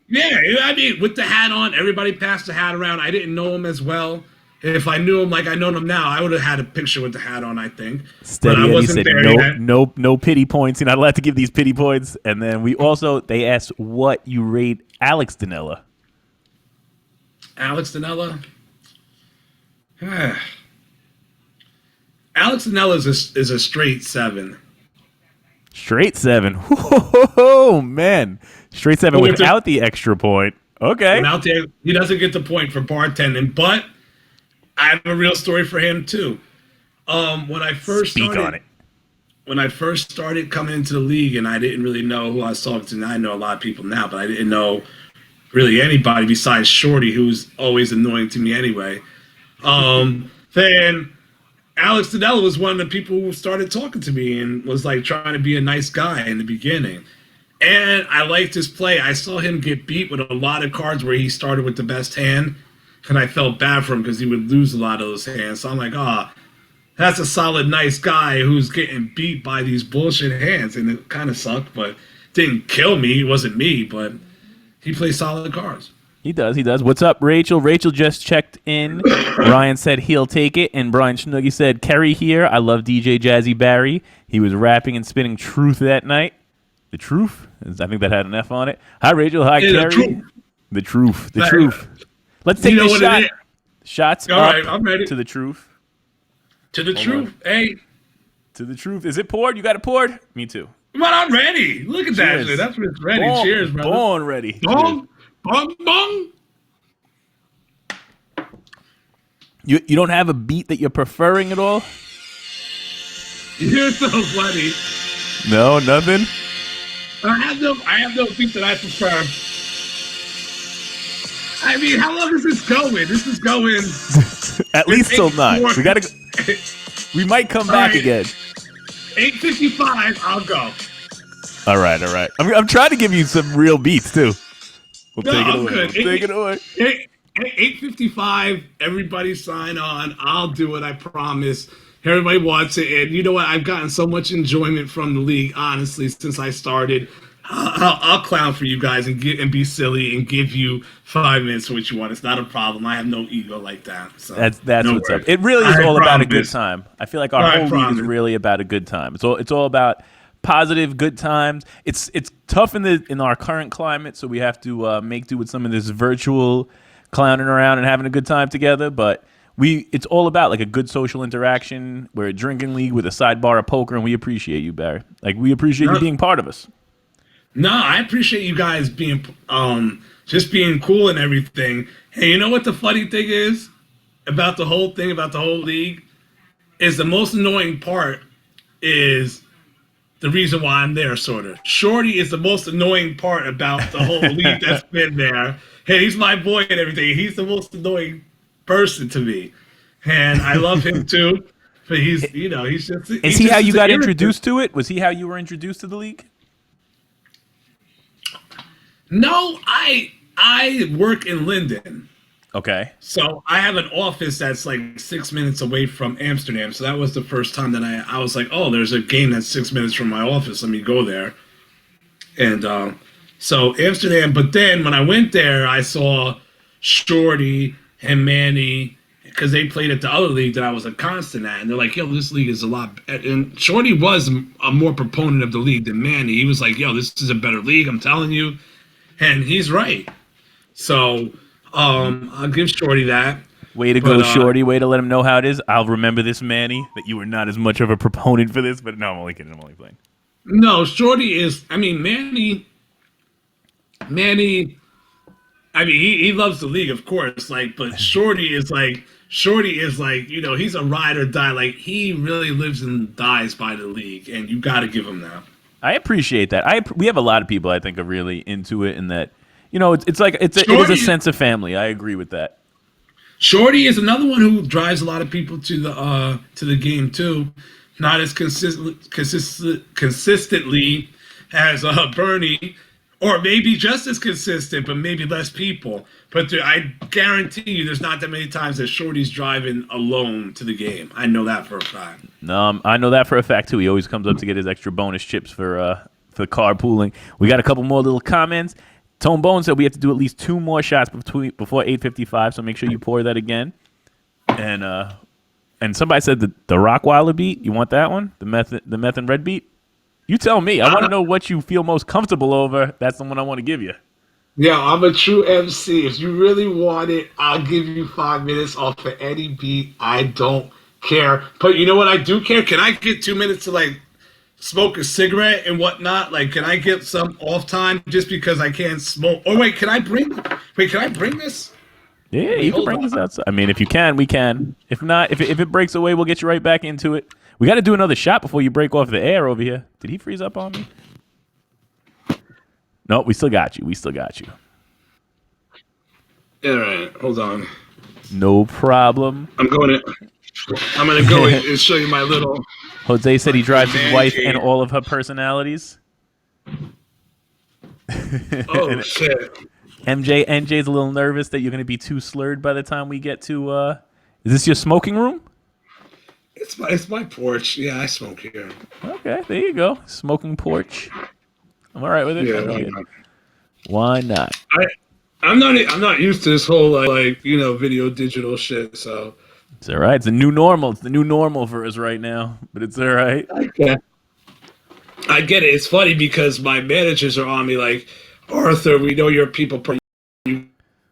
Yeah, I mean, with the hat on, everybody passed the hat around. I didn't know him as well. If I knew him like I know him now, I would have had a picture with the hat on, I think. Steady but I Eddie wasn't said there yet. no pity points. You're not allowed to give these pity points. And then they asked what you rate Alex Danella. Alex Danella? Alex Danella is a straight 7. Straight 7. Oh man. Straight 7 without the extra point. Okay. Out there, he doesn't get the point for bartending, but I have a real story for him too. When I first started coming into the league, and I didn't really know who I was talking to. Now I know a lot of people now, but I didn't know really anybody besides Shorty, who's always annoying to me anyway. Then Alex Danella was one of the people who started talking to me and was like trying to be a nice guy in the beginning. And I liked his play. I saw him get beat with a lot of cards where he started with the best hand. And I felt bad for him because he would lose a lot of those hands. So I'm like, that's a solid, nice guy who's getting beat by these bullshit hands. And it kind of sucked, but didn't kill me. It wasn't me, but he plays solid cards. He does. What's up, Rachel? Rachel just checked in. Ryan said he'll take it. And Brian Schnuggy said, Kerry here. I love DJ Jazzy Barry. He was rapping and spitting truth that night. The truth? I think that had an F on it. Hi, Rachel. Hi, Kerry. The truth. Let's take this shot. Shots all up right, I'm ready. to the truth. To the truth. Hey. To the truth. Is it poured? You got it poured? Me too. But I'm ready. Look at Cheers. that. That's when it's ready. Cheers, brother. Born ready. Bong. Bong, bong. You don't have a beat that you're preferring at all? You're so funny. No, nothing? I have no beat that I prefer. I mean, how long is this going? This is going. At least till 9. We gotta. We might come back right. again. 8:55. I'll go. All right. I'm trying to give you some real beats too. We'll No, take it I'm away. good. Take it away. 8:55. Everybody sign on. I'll do it. I promise. Everybody wants it, and you know what? I've gotten so much enjoyment from the league, honestly, since I started. I'll clown for you guys and be silly and give you 5 minutes for what you want. It's not a problem. I have no ego like that. So That's no what's worries. up. It really is I all about a good promise. time. I feel like our I whole league is promise. really about a good time. It's all about positive, good times. It's tough in our current climate, so we have to make do with some of this virtual clowning around and having a good time together. But it's all about like a good social interaction. We're a drinking league with a sidebar of poker, and we appreciate you, Barry. Like we appreciate you being part of us. No, I appreciate you guys being just being cool and everything. Hey, you know what the funny thing is about the whole thing, about the whole league? Is the most annoying part is the reason why I'm there, sort of. Shorty is the most annoying part about the whole league that's been there. Hey, he's my boy and everything. He's the most annoying person to me. And I love him too. But he's just... Is he how you got introduced to it? Was he how you were introduced to the league? No, I work in Linden. Okay. So I have an office that's like 6 minutes away from Amsterdam. So that was the first time that I was like, oh, there's a game that's 6 minutes from my office. Let me go there. And so Amsterdam. But then when I went there, I saw Shorty and Manny because they played at the other league that I was a constant at. And they're like, yo, this league is a lot. And Shorty was a more proponent of the league than Manny. He was like, yo, this is a better league. I'm telling you. And he's right. So I'll give Shorty that. Way to go, Shorty. Way to let him know how it is. I'll remember this, Manny, that you were not as much of a proponent for this. But no, I'm only kidding. I'm only playing. No, Shorty is... I mean, Manny... I mean, he loves the league, of course. Like, but Shorty is like, he's a ride or die. Like, he really lives and dies by the league. And you got to give him that. I appreciate that. We have a lot of people I think are really into it, and that it is a sense of family. I agree with that. Shorty is another one who drives a lot of people to the game too. Not as consistently as Bernie, or maybe just as consistent, but maybe less people. But I guarantee you, there's not that many times that Shorty's driving alone to the game. I know that for a fact. No, I know that for a fact too. He always comes up to get his extra bonus chips for carpooling. We got a couple more little comments. Tone Bone said we have to do at least 2 more shots before 8:55, so make sure you pour that again. And somebody said the Rockweiler beat. You want that one? The meth and red beat? You tell me. I want to know what you feel most comfortable over. That's the one I want to give you. Yeah, I'm a true MC. If you really want it, I'll give you 5 minutes off of any beat. I don't care. But you know what I do care? Can I get 2 minutes to like smoke a cigarette and whatnot? Like, can I get some off time just because I can't smoke? Oh wait, can I bring this? Yeah, you can bring this outside. I mean, if you can, we can. If not, if it breaks away, we'll get you right back into it. We got to do another shot before you break off the air over here. Did he freeze up on me? No, we still got you. All right, hold on. No problem. I'm gonna go and show you my little. Jose said he drives his wife and all of her personalities. Oh shit. NJ's a little nervous that you're going to be too slurred by the time we get to. Is this your smoking room? It's my porch. Yeah, I smoke here. Okay, there you go. Smoking porch. I'm all right with it. Yeah, why not? I'm not used to this whole video digital shit. So it's all right. It's a new normal. It's the new normal for us right now. But it's all right. I get it. It's funny because my managers are on me like, Arthur, we know you're people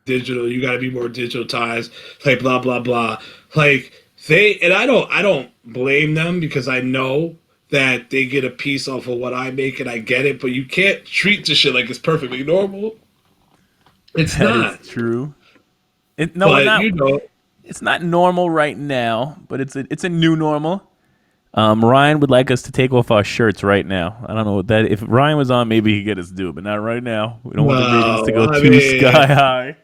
digital. You got to be more digitalized. Like blah blah blah. Like I don't blame them because I know that they get a piece off of what I make and I get it. But you can't treat the shit like it's perfectly normal. It's not. It's true. It's not normal right now, but it's a new normal. Ryan would like us to take off our shirts right now. I don't know what that. If Ryan was on, maybe he'd get us to do it, but not right now. We don't want the ratings to go too sky high.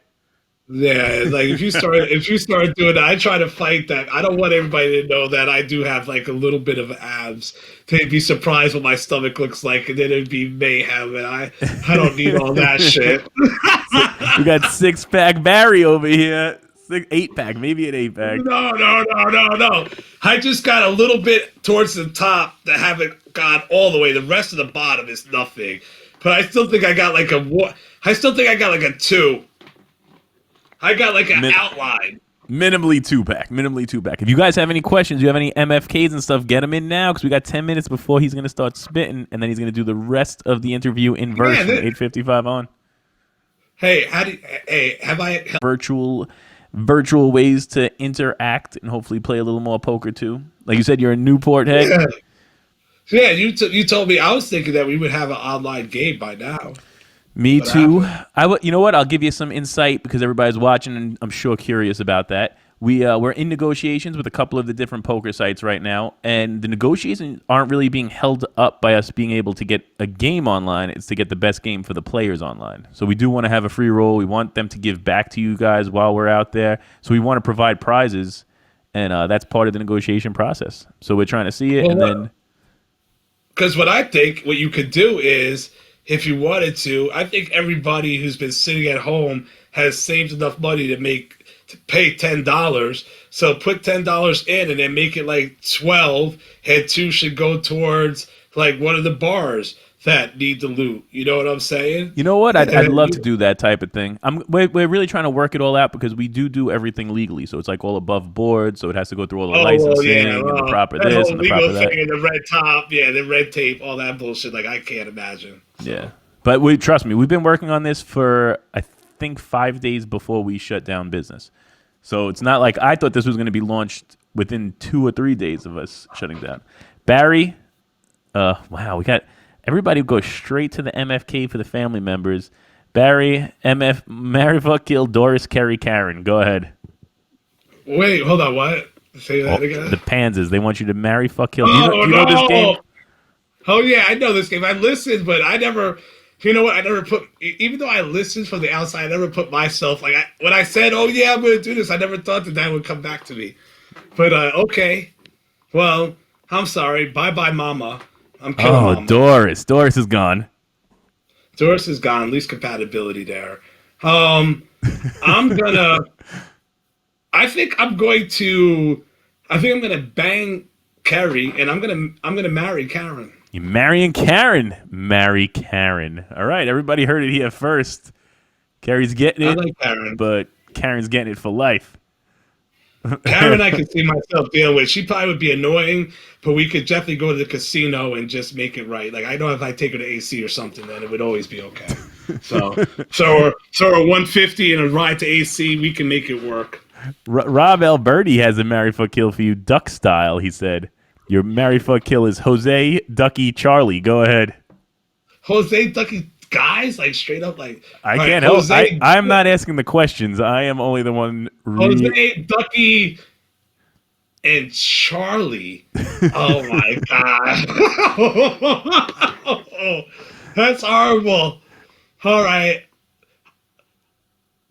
Yeah, like if you start doing that, I try to fight that. I don't want everybody to know that I do have like a little bit of abs. They'd be surprised what my stomach looks like, and then it'd be mayhem. And I don't need all that shit. We got 6-pack Barry over here. 8-pack, maybe an 8-pack. No. I just got a little bit towards the top that haven't gone all the way. The rest of the bottom is nothing. But I still think I got like I still think I got like a 2. I got like an outline. Minimally 2-pack. If you guys have any questions, you have any MFKs and stuff, get them in now because we got 10 minutes before he's going to start spitting, and then he's going to do the rest of the interview in verse from 8:55 on. Hey, have I virtual ways to interact and hopefully play a little more poker too? Like you said, you're in Newport, hey? Yeah, you told me. I was thinking that we would have an online game by now. Me too. You know what? I'll give you some insight because everybody's watching and I'm sure curious about that. We're in negotiations with a couple of the different poker sites right now, and the negotiations aren't really being held up by us being able to get a game online. It's to get the best game for the players online. So we do want to have a free roll. We want them to give back to you guys while we're out there. So we want to provide prizes, and that's part of the negotiation process. So we're trying to see it, and then... Because what I think what you could do is, if you wanted to, I think everybody who's been sitting at home has saved enough money to pay $10. So put $10 in and then make it like 12, and 2 should go towards like one of the bars that need the loot. You know what I'm saying? You know what? I'd love to do that type of thing. We're really trying to work it all out because we do everything legally. So it's like all above board. So it has to go through all the licensing and the proper this and the proper that. And the red top, the red tape, all that bullshit. Like I can't imagine. So. Yeah, but trust me, we've been working on this for I think 5 days before we shut down business. So it's not like I thought this was going to be launched within 2 or 3 days of us shutting down. Barry, wow, we got everybody go straight to the MFK for the family members. Barry, MF, Mary, fuck, kill, Doris, Kerry, Karen. Go ahead. Wait, hold on, what? Say that again? The Panzers, they want you to marry, fuck, kill. Do you know this game? Oh, yeah, I know this game. I listened, but I never... You know what? I never put, even though I listened from the outside, I never put myself, like, when I said, oh, yeah, I'm going to do this, I never thought that would come back to me. But, okay. Well, I'm sorry. Bye-bye, Mama. I'm killing Mama. Doris. Doris is gone. Doris is gone. Least compatibility there. I'm going to, I think I'm going to bang Kerry, and I'm going to marry Karen. You're marrying Karen. Marry Karen. All right, everybody heard it here first. Carrie's getting it, I like Karen. But Karen's getting it for life. Karen, I could see myself dealing with. She probably would be annoying, but we could definitely go to the casino and just make it right. Like I know if I take her to AC or something, then it would always be okay. So a 150 and a ride to AC, we can make it work. Rob Alberti has a marry, fuck, kill for you, duck style. He said. Your marry, fuck, kill is Jose, Ducky, Charlie. Go ahead. Jose, Ducky, guys? Like, straight up, like... I can't help. I'm not asking the questions. I am only the one... Jose, Ducky, and Charlie. Oh, my God. That's horrible. All right.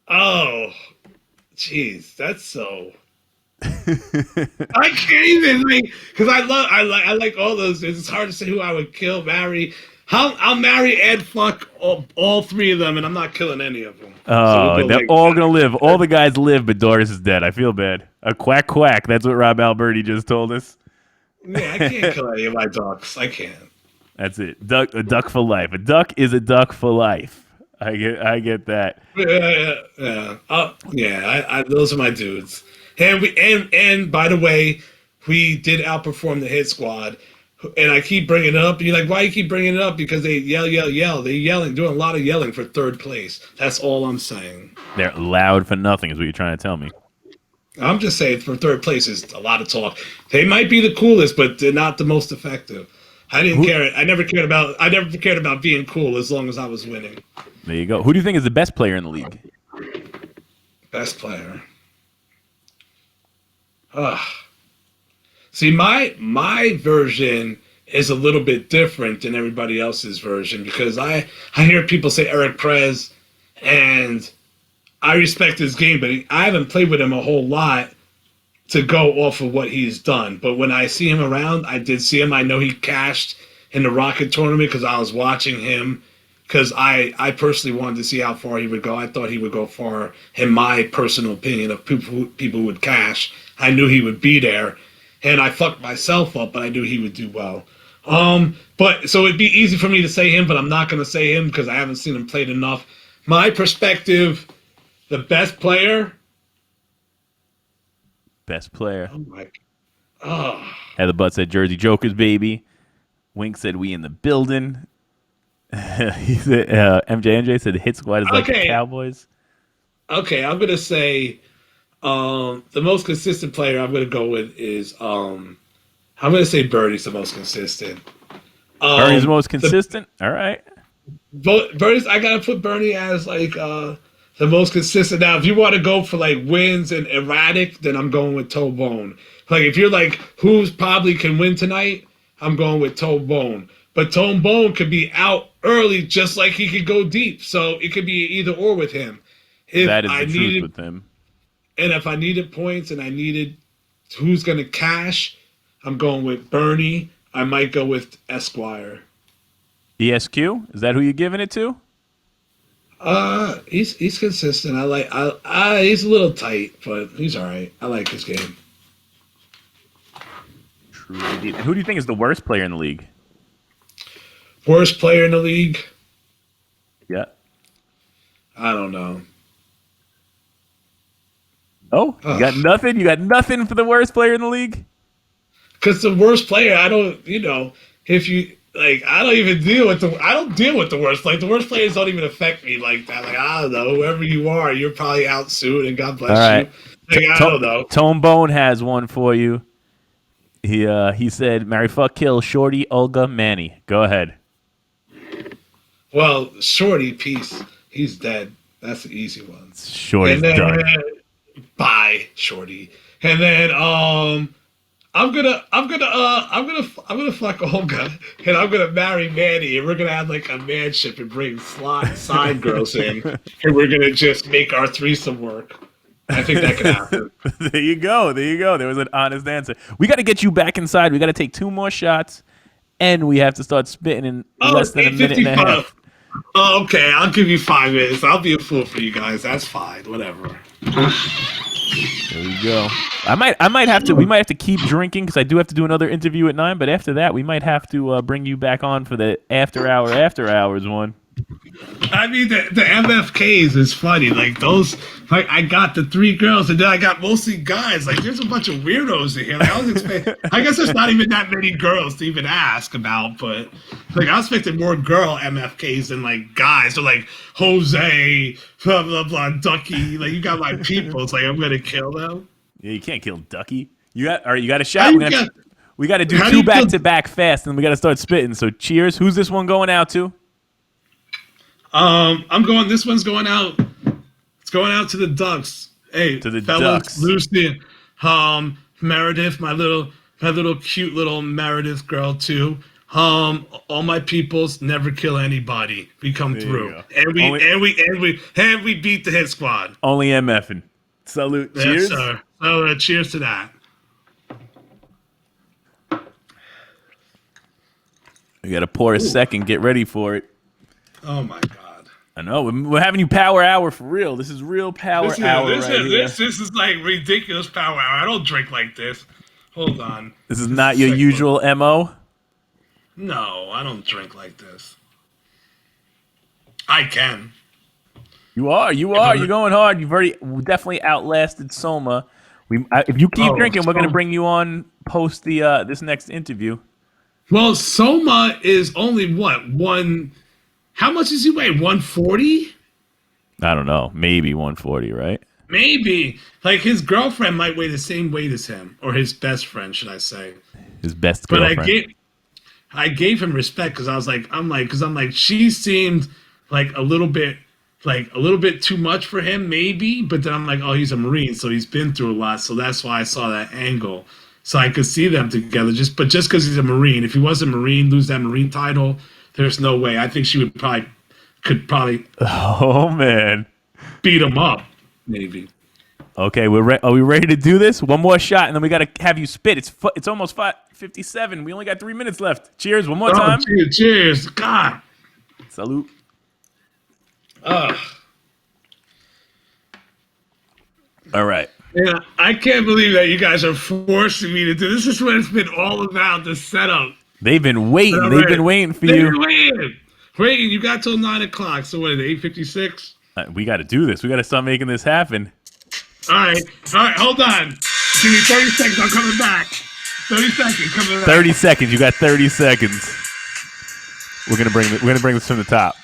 Oh, jeez. That's so... I can't even because I like all those. It's hard to say who I would kill, marry. I'll marry and fuck all 3 of them, and I'm not killing any of them. Oh, so they're all gonna live. All the guys live, but Doris is dead. I feel bad. A quack quack. That's what Rob Alberti just told us. Yeah, I can't kill any of my ducks. I can't. That's it. A duck for life. A duck is a duck for life. I get that. Yeah. Those are my dudes. And by the way, we did outperform the hit squad. And I keep bringing it up. And you're like, why you keep bringing it up? Because they yell. They're yelling, doing a lot of yelling for 3rd place. That's all I'm saying. They're loud for nothing is what you're trying to tell me. I'm just saying for 3rd place is a lot of talk. They might be the coolest, but they're not the most effective. I didn't care. I never cared about being cool as long as I was winning. There you go. Who do you think is the best player in the league? Best player. See, my version is a little bit different than everybody else's version because I hear people say Eric Prez, and I respect his game, but I haven't played with him a whole lot to go off of what he's done. But when I see him around, I did see him. I know he cashed in the Rocket tournament because I was watching him. Because I personally wanted to see how far he would go. I thought he would go far, in my personal opinion, of people would cash. I knew he would be there, and I fucked myself up, but I knew he would do well. But so it'd be easy for me to say him, but I'm not going to say him because I haven't seen him played enough. My perspective, the best player. Best player. Oh my. Oh. Heather Butt said Jersey Jokers, baby. Wink said we in the building. He said MJ said the hit squad is like the Cowboys. Okay, I'm gonna say the most consistent player I'm gonna go with is I'm gonna say Birdie's the most consistent. Birdie's the most consistent? All right. Birdie's I gotta put Bernie as like the most consistent. Now if you want to go for like wins and erratic, then I'm going with Toe Bone. Like if you're like who's probably can win tonight, I'm going with Toe Bone. But Tone Bone could be out early just like he could go deep. So it could be either or with him. If that is I the truth with him. And if I needed points and I needed who's going to cash, I'm going with Bernie. I might go with Esquire. ESQ? Is that who you're giving it to? He's consistent. He's a little tight, but he's all right. I like his game. True indeed. And who do you think is the worst player in the league? Worst player in the league? Yeah. I don't know. Oh, you got nothing? You got nothing for the worst player in the league? Because the worst player, I don't, if you, like, I don't deal with the worst player. The worst players don't even affect me like that. Like, I don't know, whoever you are, you're probably out soon, and God bless you. Like, I don't know. Tone Bone has one for you. He said, marry, fuck, kill, Shorty, Olga, Manny. Go ahead. Well, Shorty, peace. He's dead. That's the easy one. Shorty's done. Bye, Shorty. And then I'm gonna fuck Olga, and I'm gonna marry Manny, and we're gonna have like a manship and bring side girls in, and we're gonna just make our threesome work. I think that could happen. There you go. There was an honest answer. We got to get you back inside. We got to take 2 more shots, and we have to start spitting in less than a minute and a half. Oh, okay, I'll give you 5 minutes. I'll be a fool for you guys. That's fine. Whatever. There we go. We might have to keep drinking because I do have to do another interview at 9. But after that, we might have to bring you back on for the after hours one. I mean, the MFKs is funny. Like those, like I got the 3 girls, and then I got mostly guys. Like there's a bunch of weirdos in here. Like, I was expecting. I guess there's not even that many girls to even ask about, but like I was expecting more girl MFKs than like guys. So like Jose, blah blah blah, Ducky. Like you got my people. It's like I'm gonna kill them. Yeah, you can't kill Ducky. You got a shot. We got to do 2 back-to-back fast, and we got to start spitting. So cheers. Who's this one going out to? This one's going out. It's going out to the Ducks. Hey, to the fellas, Ducks. Lucy, Meredith, my little cute little Meredith girl too. All my peoples never kill anybody. We come There through, and we beat the hit squad. Only MFing. Salute. Yes, Cheers. sir. So, cheers to that. We got to pour a second. Get ready for it. Oh my God! I know we're having you power hour for real. This is real power hour. This is like ridiculous power hour. I don't drink like this. Hold on. This is not your usual MO. No, I don't drink like this. I can. You are. You're going hard. You've already definitely outlasted Soma. If you keep drinking, we're gonna bring you on post the this next interview. Well, Soma is only what one. How much does he weigh? 140? I don't know. Maybe 140, right? Maybe. Like his girlfriend might weigh the same weight as him, or his best friend, should I say? His best girlfriend. But I gave him respect because I'm like she seemed like a little bit too much for him, maybe. But then I'm like, oh, he's a Marine, so he's been through a lot, so that's why I saw that angle. So I could see them together. Just because he's a Marine, if he was a Marine, lose that Marine title. There's no way. I think she could probably. Oh man, beat him up, maybe. Okay, are we ready to do this? One more shot, and then we got to have you spit. It's almost 5:57. We only got 3 minutes left. Cheers, one more time. Cheers. God. Salute. Ugh. All right. Yeah, I can't believe that you guys are forcing me to do this. This is what it's been all about, the setup. They've been waiting. They've been waiting for you. Waiting. You got till 9 o'clock. So what is it, 8:56? We got to do this. We got to start making this happen. All right. Hold on. Give me 30 seconds. I'm coming back. 30 seconds. Coming back. 30 seconds. You got 30 seconds. We're gonna bring this from the top.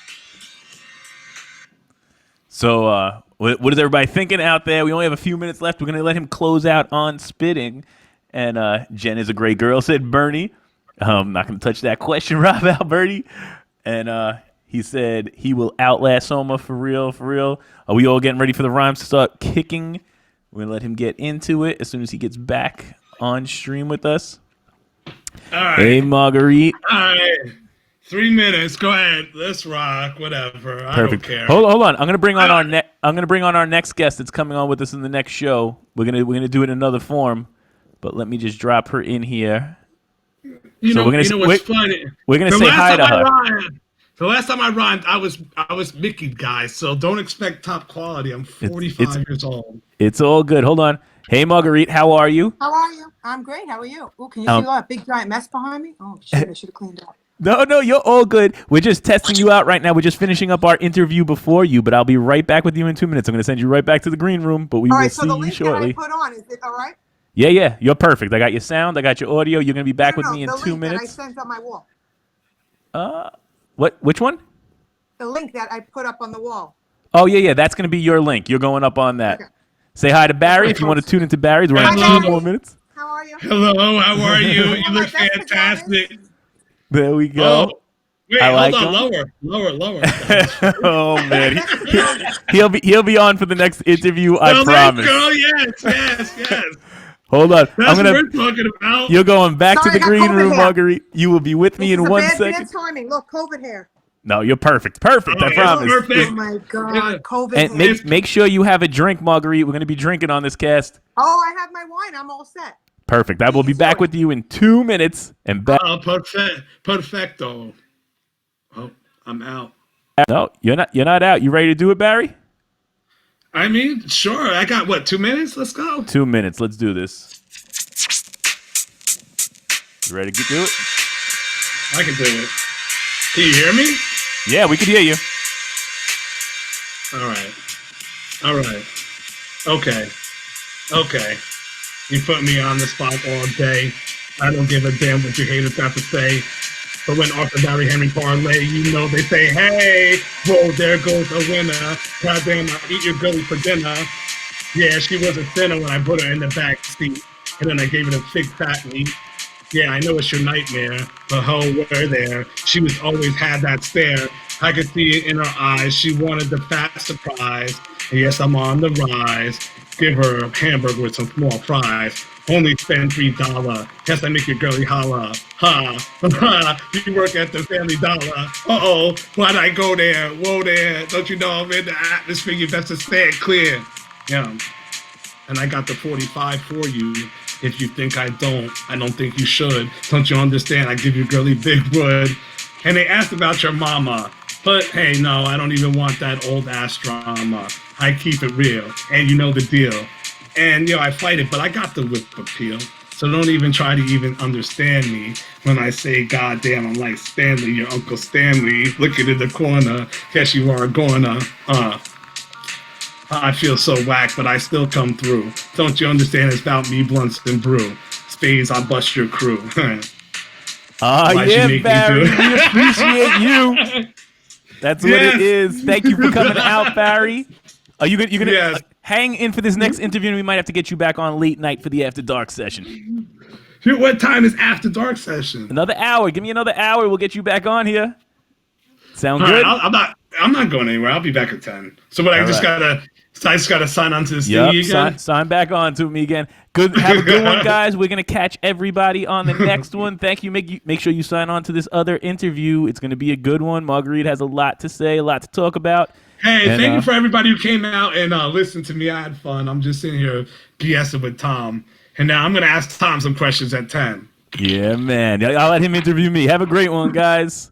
So, what is everybody thinking out there? We only have a few minutes left. We're gonna let him close out on spitting. And Jen is a great girl, said Bernie. I'm not gonna touch that question, Rob Alberti. And he said he will outlast Soma for real, for real. Are we all getting ready for the rhymes to start kicking? We're going to let him get into it as soon as he gets back on stream with us. All right. Hey, Marguerite. All right. 3 minutes. Go ahead. Let's rock. Whatever. Perfect. I don't care. Hold on. I'm going to bring on our next guest that's coming on with us in the next show. We're going to do it in another form, but let me just drop her in here. You know what's funny? We're going to say hi to her. The last time I rhymed, I was Mickey, guys. So don't expect top quality. I'm 45 years old. It's all good. Hold on. Hey, Marguerite, how are you? How are you? I'm great. How are you? Oh, can you see that big giant mess behind me? Oh, shit, I should have cleaned up. No, you're all good. We're just testing you out right now. We're just finishing up our interview before you, but I'll be right back with you in 2 minutes. I'm going to send you right back to the green room, but we will see you shortly. That I put on, is it all right? Yeah, you're perfect. I got your sound. I got your audio. You're going to be back with me in 2 minutes. The link that I sent on my wall. Which one? The link that I put up on the wall. Oh, yeah. That's going to be your link. You're going up on that. Okay. Say hi to Barry if you want to tune into Barry's. We're in 2 more minutes. How are you? Hello, how are you? You look fantastic. There we go. Oh, wait, hold on. Lower. Oh, man. He'll be on for the next interview, I promise. Go. Yes. Hold on. That's what we're talking about. You're going back to the green room, Marguerite. You will be with me in 1 second. Bad timing. Look, COVID hair. No, you're perfect. Perfect, I promise. Oh, my God. COVID and hair. make sure you have a drink, Marguerite. We're going to be drinking on this cast. Oh, I have my wine. I'm all set. Perfect. I will be back with you in 2 minutes. And back. Perfecto. Oh, I'm out. No, you're not out. You ready to do it, Barry? I mean, sure. I got 2 minutes? Let's go. 2 minutes. Let's do this. You ready to do it? I can do it. Can you hear me? Yeah, we can hear you. All right. Okay. You put me on the spot all day. I don't give a damn what you haters got to say. But when Arthur Barry Henry parlay, you know they say, hey, whoa, there goes a winner. Goddamn, I'll eat your girlie for dinner. Yeah, she was a sinner when I put her in the back seat. And then I gave her a big fat meat. Yeah, I know it's your nightmare, but we're there. She was always had that stare. I could see it in her eyes. She wanted the fat surprise. And yes, I'm on the rise. Give her a hamburger with some small fries. Only spend $3. Yes, I make your girlie holla. Ha. You work at the Family Dollar. Uh-oh, why'd I go there? Whoa there. Don't you know I'm in the atmosphere? You best to stand clear. Yeah. And I got the 45 for you. If you think I don't think you should. Don't you understand? I give you girly big wood. And they asked about your mama. But hey, no, I don't even want that old ass drama. I keep it real. And you know the deal. And, I fight it, but I got the whip appeal. So don't even try to even understand me when I say, God damn, I'm like Stanley, your Uncle Stanley, looking in the corner. Guess you are gonna, I feel so whack, but I still come through. Don't you understand? It's about me, blunts and brew. Spades, I bust your crew. Yeah, Barry, we appreciate you. That's what it is. Thank you for coming out, Barry. Are you gonna hang in for this next interview? And we might have to get you back on late night for the After Dark session. What time is After Dark session? Another hour. Give me another hour. We'll get you back on here. Sound good? Right, I'm not going anywhere. I'll be back at 10. So, but I just gotta sign on to this thing again. Sign back on to me again. Good. Have a good one, guys. We're gonna catch everybody on the next one. Thank you. Make sure you sign on to this other interview. It's gonna be a good one. Marguerite has a lot to say, a lot to talk about. Hey, And, thank you for everybody who came out and listened to me. I had fun. I'm just sitting here BSing with Tom. And now I'm going to ask Tom some questions at 10. yeah, man. I'll let him interview me. Have a great one, guys.